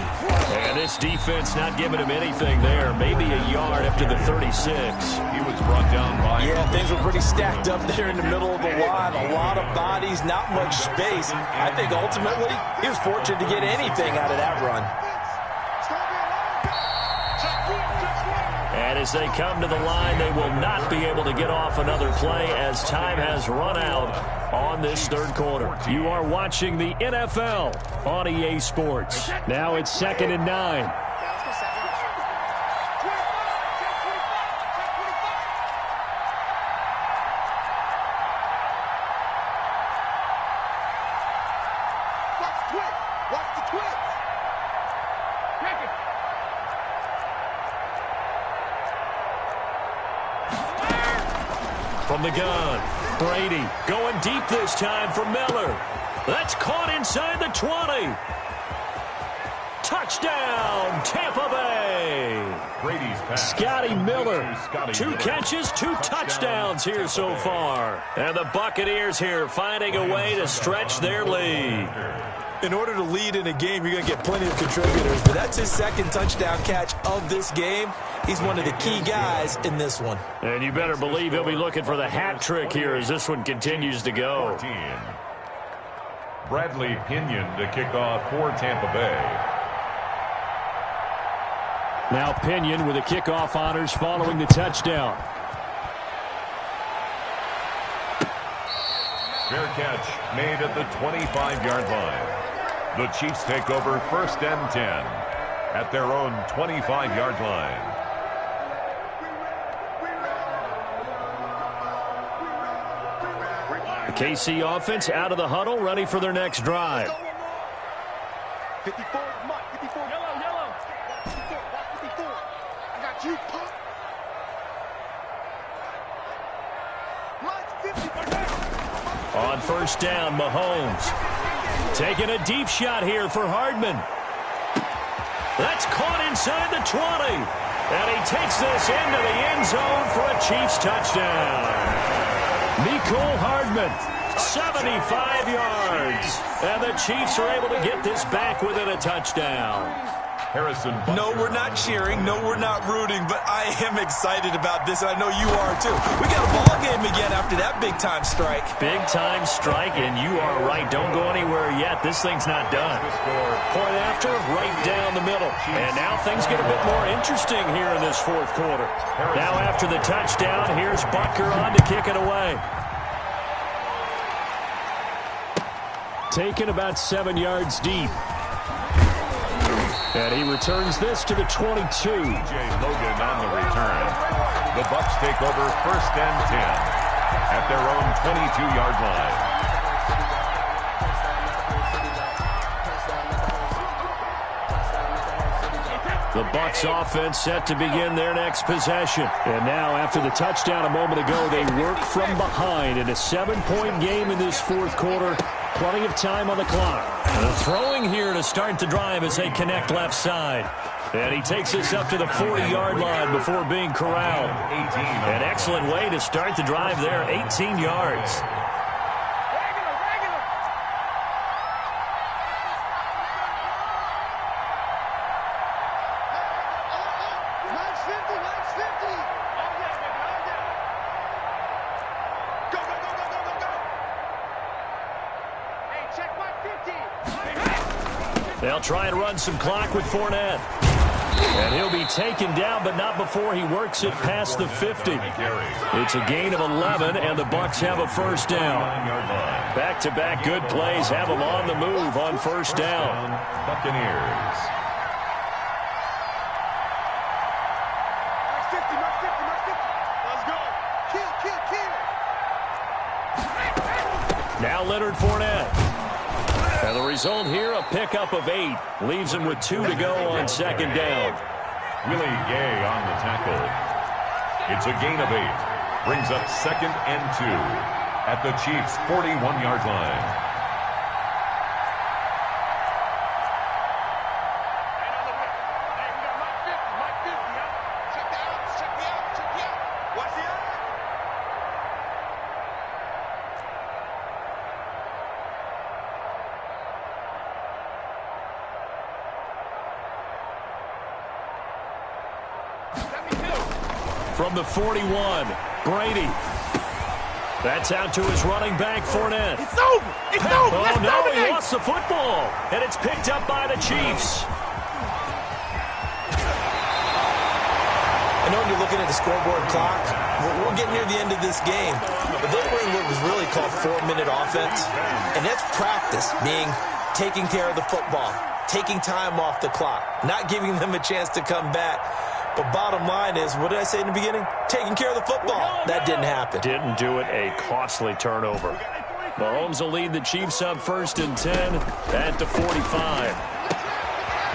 And this defense not giving him anything there. Maybe a yard up to the 36. He was brought down by... Yeah, things were pretty stacked up there in the middle of the line. A lot of bodies, not much space. I think ultimately he was fortunate to get anything out of that run. And as they come to the line, they will not be able to get off another play as time has run out on this third quarter. You are watching the NFL on EA Sports. Now it's 2nd and 9. From the gun, Brady going deep this time for Miller. That's caught inside the 20. Touchdown, Tampa Bay. Brady's pass. Scotty Miller, 2 catches, 2 touchdowns here so far. And the Buccaneers here finding a way to stretch their lead. In order to lead in a game, you're going to get plenty of contributors, but that's his 2nd touchdown catch of this game. He's one of the key guys in this one. And you better believe he'll be looking for the hat trick here as this one continues to go. 14. Bradley Pinion to kick off for Tampa Bay. Now Pinion with the kickoff honors following the touchdown. Fair catch made at the 25-yard line. The Chiefs take over 1st and 10 at their own 25-yard line. The KC offense out of the huddle, ready for their next drive. 54, Mike, 54. Yellow. 54, watch 54. I got you, Pop. Mike's 50. On 1st down, Mahomes taking a deep shot here for Hardman. That's caught inside the 20. And he takes this into the end zone for a Chiefs touchdown. Mecole Hardman, 75 yards. And the Chiefs are able to get this back within a touchdown. Harrison. No, we're not cheering. No, we're not rooting. But I am excited about this, and I know you are too. We got a ball game again after that big-time strike. Big-time strike, and you are right. Don't go anywhere yet. This thing's not done. Point after, right down the middle. And now things get a bit more interesting here in this 4th quarter. Now after the touchdown, here's Butker on to kick it away. Taken about 7 yards deep. And he returns this to the 22. J. Logan on the return. The Bucs take over 1st and 10 at their own 22-yard line. The Bucs offense set to begin their next possession. And now after the touchdown a moment ago, they work from behind in a 7-point game in this 4th quarter. Plenty of time on the clock. The throwing here to start the drive as they connect left side. And he takes this up to the 40-yard line before being corralled. An excellent way to start the drive there, 18 yards. They'll try and run some clock with Fournette. And he'll be taken down, but not before he works it past the 50. It's a gain of 11, and the Bucs have a 1st down. Back-to-back good plays have them on the move on 1st down. Buccaneers. Let's go. Kill. Now Leonard Fournette. And the result here, a pickup of 8. Leaves him with 2 to go on 2nd down. Willie Gay on the tackle. It's a gain of 8. Brings up 2nd and 2 at the Chiefs' 41-yard line. From the 41, Brady. That's out to his running back, Fournette. It's over. It's over. Oh, no, he lost the football. And it's picked up by the Chiefs. I know when you're looking at the scoreboard clock, we're getting near the end of this game, but they were in what was really called 4-minute offense, and that's practice, being taking care of the football, taking time off the clock, not giving them a chance to come back. But bottom line is, what did I say in the beginning? Taking care of the football. That didn't happen. Didn't do it. A costly turnover. Mahomes will lead the Chiefs up 1st and 10 at the 45.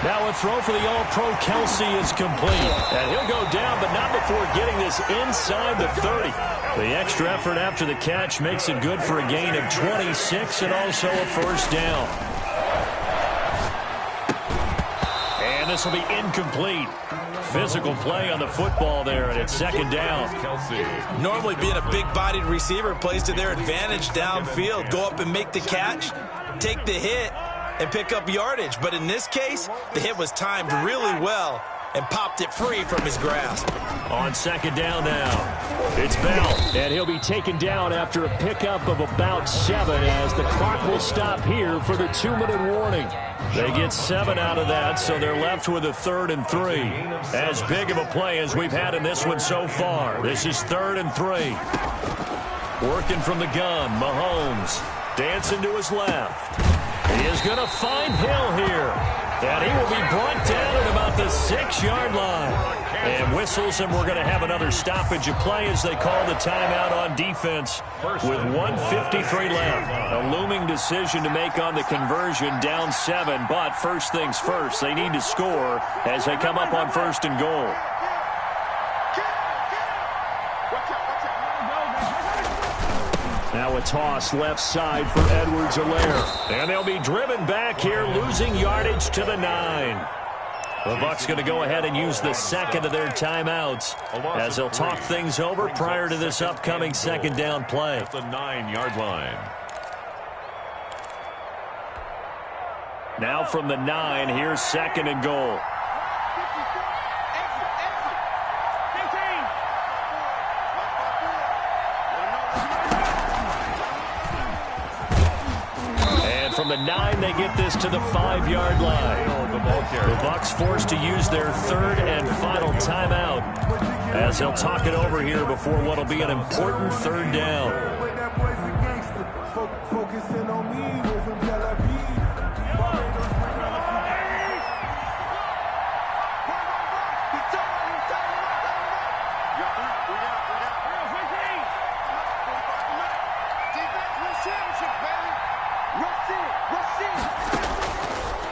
Now a throw for the All-Pro Kelsey is complete. And he'll go down, but not before getting this inside the 30. The extra effort after the catch makes it good for a gain of 26 and also a first down. And this will be incomplete. Physical play on the football there, and it's 2nd down. Kelsey. Normally being a big-bodied receiver plays to their advantage downfield. Go up and make the catch, take the hit, and pick up yardage. But in this case, the hit was timed really well and popped it free from his grasp. On 2nd down now, it's Bell, and he'll be taken down after a pickup of about 7 as the clock will stop here for the 2-minute warning. They get 7 out of that, so they're left with a 3rd and 3. As big of a play as we've had in this one so far. This is 3rd and 3. Working from the gun, Mahomes dancing to his left. He is going to find Hill here. And he will be brought down at about the 6-yard line. And whistles, and we're going to have another stoppage of play as they call the timeout on defense with 1:53 left. A looming decision to make on the conversion, down 7. But first things first, they need to score as they come up on 1st and goal. Now a toss left side for Edwards-Helaire. And they'll be driven back here, losing yardage to the 9. The Bucs going to go ahead and use the 2nd of their timeouts as they'll talk things over prior to this upcoming 2nd down play. At the 9-yard line. Now from the 9, here's 2nd and goal. From the 9, they get this to the 5-yard line. The Bucs forced to use their 3rd and final timeout as they'll talk it over here before what will be an important 3rd down.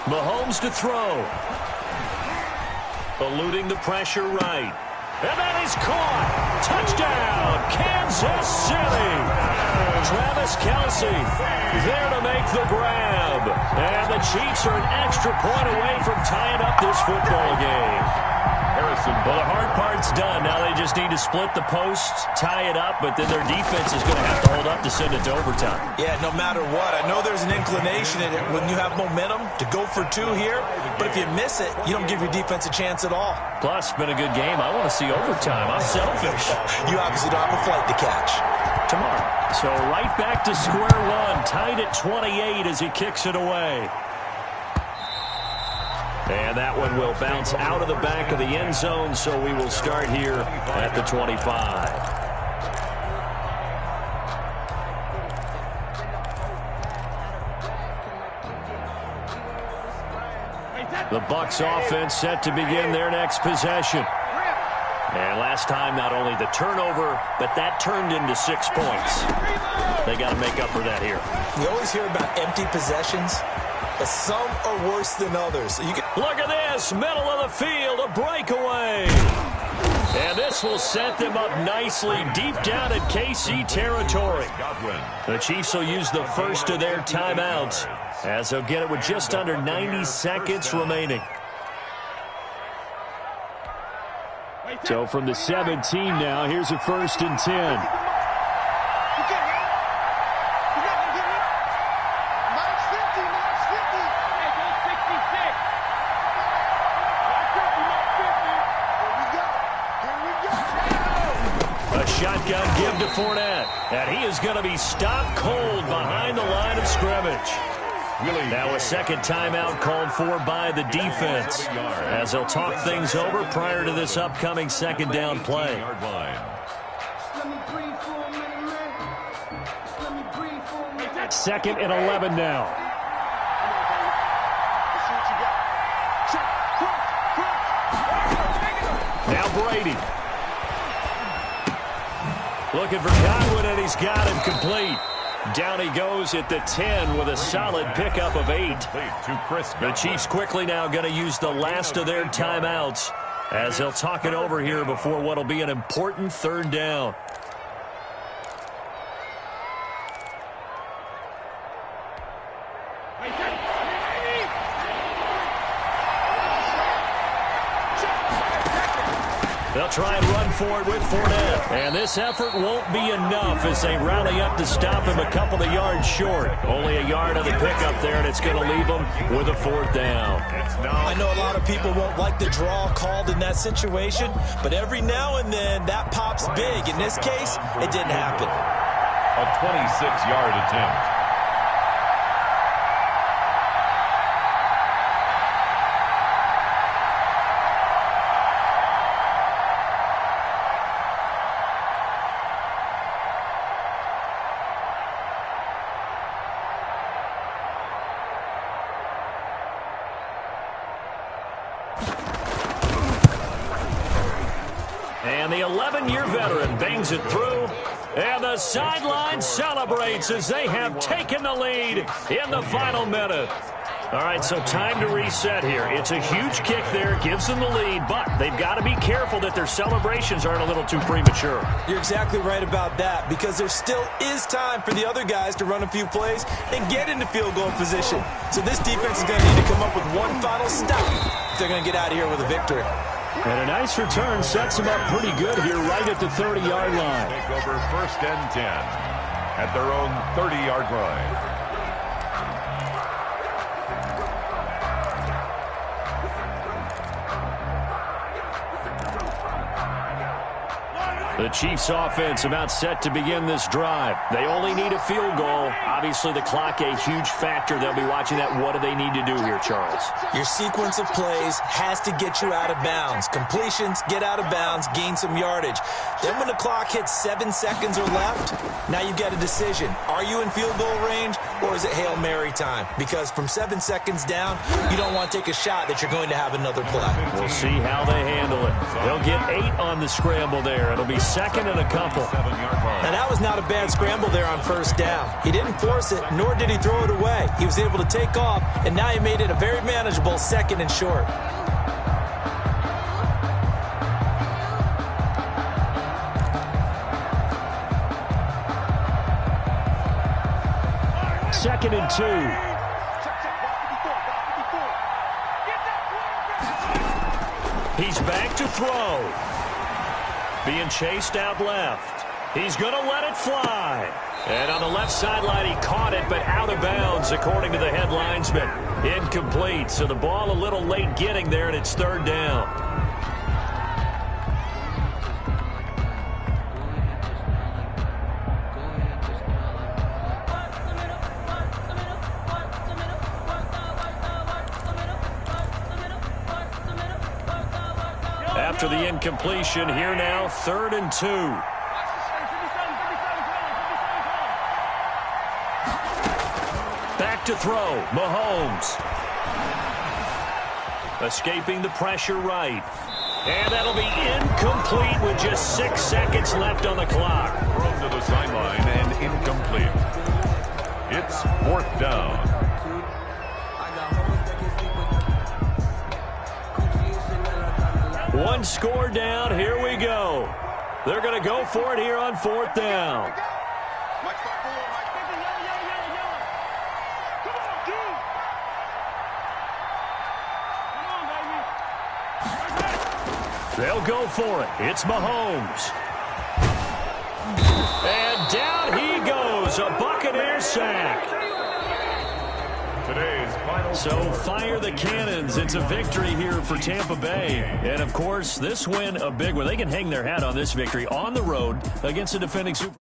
Mahomes to throw. Eluding the pressure right. And that is caught. Touchdown, Kansas City. Travis Kelsey there to make the grab. And the Chiefs are an extra point away from tying up this football game. Well, the hard part's done. Now they just need to split the posts, tie it up, but then their defense is going to have to hold up to send it to overtime. Yeah, no matter what. I know there's an inclination in it when you have momentum to go for 2 here, but if you miss it, you don't give your defense a chance at all. Plus, it's been a good game. I want to see overtime. I'm selfish. You obviously don't have a flight to catch. Tomorrow. So right back to square one, tied at 28 as he kicks it away. And that one will bounce out of the back of the end zone, so we will start here at the 25. The Bucs offense set to begin their next possession. And last time, not only the turnover, but that turned into 6 points. They got to make up for that here. We always hear about empty possessions, but some are worse than others. Look at this, middle of the field, a breakaway. And this will set them up nicely deep down in KC territory. The Chiefs will use the first of their timeouts as they'll get it with just under 90 seconds remaining. So from the 17 now, here's a 1st and 10. shotgun give to Fournette. And he is going to be stopped cold behind the line of scrimmage. Now a second timeout called for by the defense as they'll talk things over prior to this upcoming second down play. Second and 11 now. Now Brady. Looking for Godwin, and he's got him complete. Down he goes at the 10 with a solid pickup of 8. The Chiefs quickly now going to use the last of their timeouts as they'll talk it over here before what will be an important third down. They'll try and run for it with Fournette. And this effort won't be enough as they rally up to stop him a couple of yards short. Only a yard on the pickup there, and it's going to leave him with a fourth down. I know a lot of people won't like the draw called in that situation, but every now and then that pops big. In this case, it didn't happen. A 26-yard attempt. And the 11-year veteran bangs it through. And the sideline celebrates as they have taken the lead in the final minute. All right, so time to reset here. It's a huge kick there. Gives them the lead, but they've got to be careful that their celebrations aren't a little too premature. You're exactly right about that because there still is time for the other guys to run a few plays and get into field goal position. So this defense is going to need to come up with one final stop if they're going to get out of here with a victory. And a nice return sets them up pretty good here right at the 30-yard line. Take over first and 10 at their own 30-yard line. The Chiefs offense about set to begin this drive. They only need a field goal. Obviously, the clock a huge factor. They'll be watching that. What do they need to do here, Charles? Your sequence of plays has to get you out of bounds. Completions, get out of bounds, gain some yardage. Then when the clock hits 7 seconds or left, now you've got a decision. Are you in field goal range or is it Hail Mary time? Because from 7 seconds down, you don't want to take a shot that you're going to have another play. We'll see how they handle it. They'll get 8 on the scramble there. It'll be second and a couple. Now that was not a bad scramble there on first down. He didn't force it, nor did he throw it away. He was able to take off, and now he made it a very manageable second and short. Second and 2. He's back to throw. Being chased out left. He's going to let it fly. And on the left sideline, he caught it, but out of bounds, according to the head linesman. Incomplete. So the ball a little late getting there, and it's third down. After the incompletion, here now, third and 2. Back to throw, Mahomes. Escaping the pressure right. And that'll be incomplete with just 6 seconds left on the clock. Thrown to the sideline and incomplete. It's fourth down. One score down. Here we go. They're going to go for it here on fourth down. They'll go for it. It's Mahomes. And down he goes. A Buccaneer sack. Today's So fire the cannons. It's a victory here for Tampa Bay. And, of course, this win, a big one. They can hang their hat on this victory on the road against the defending Super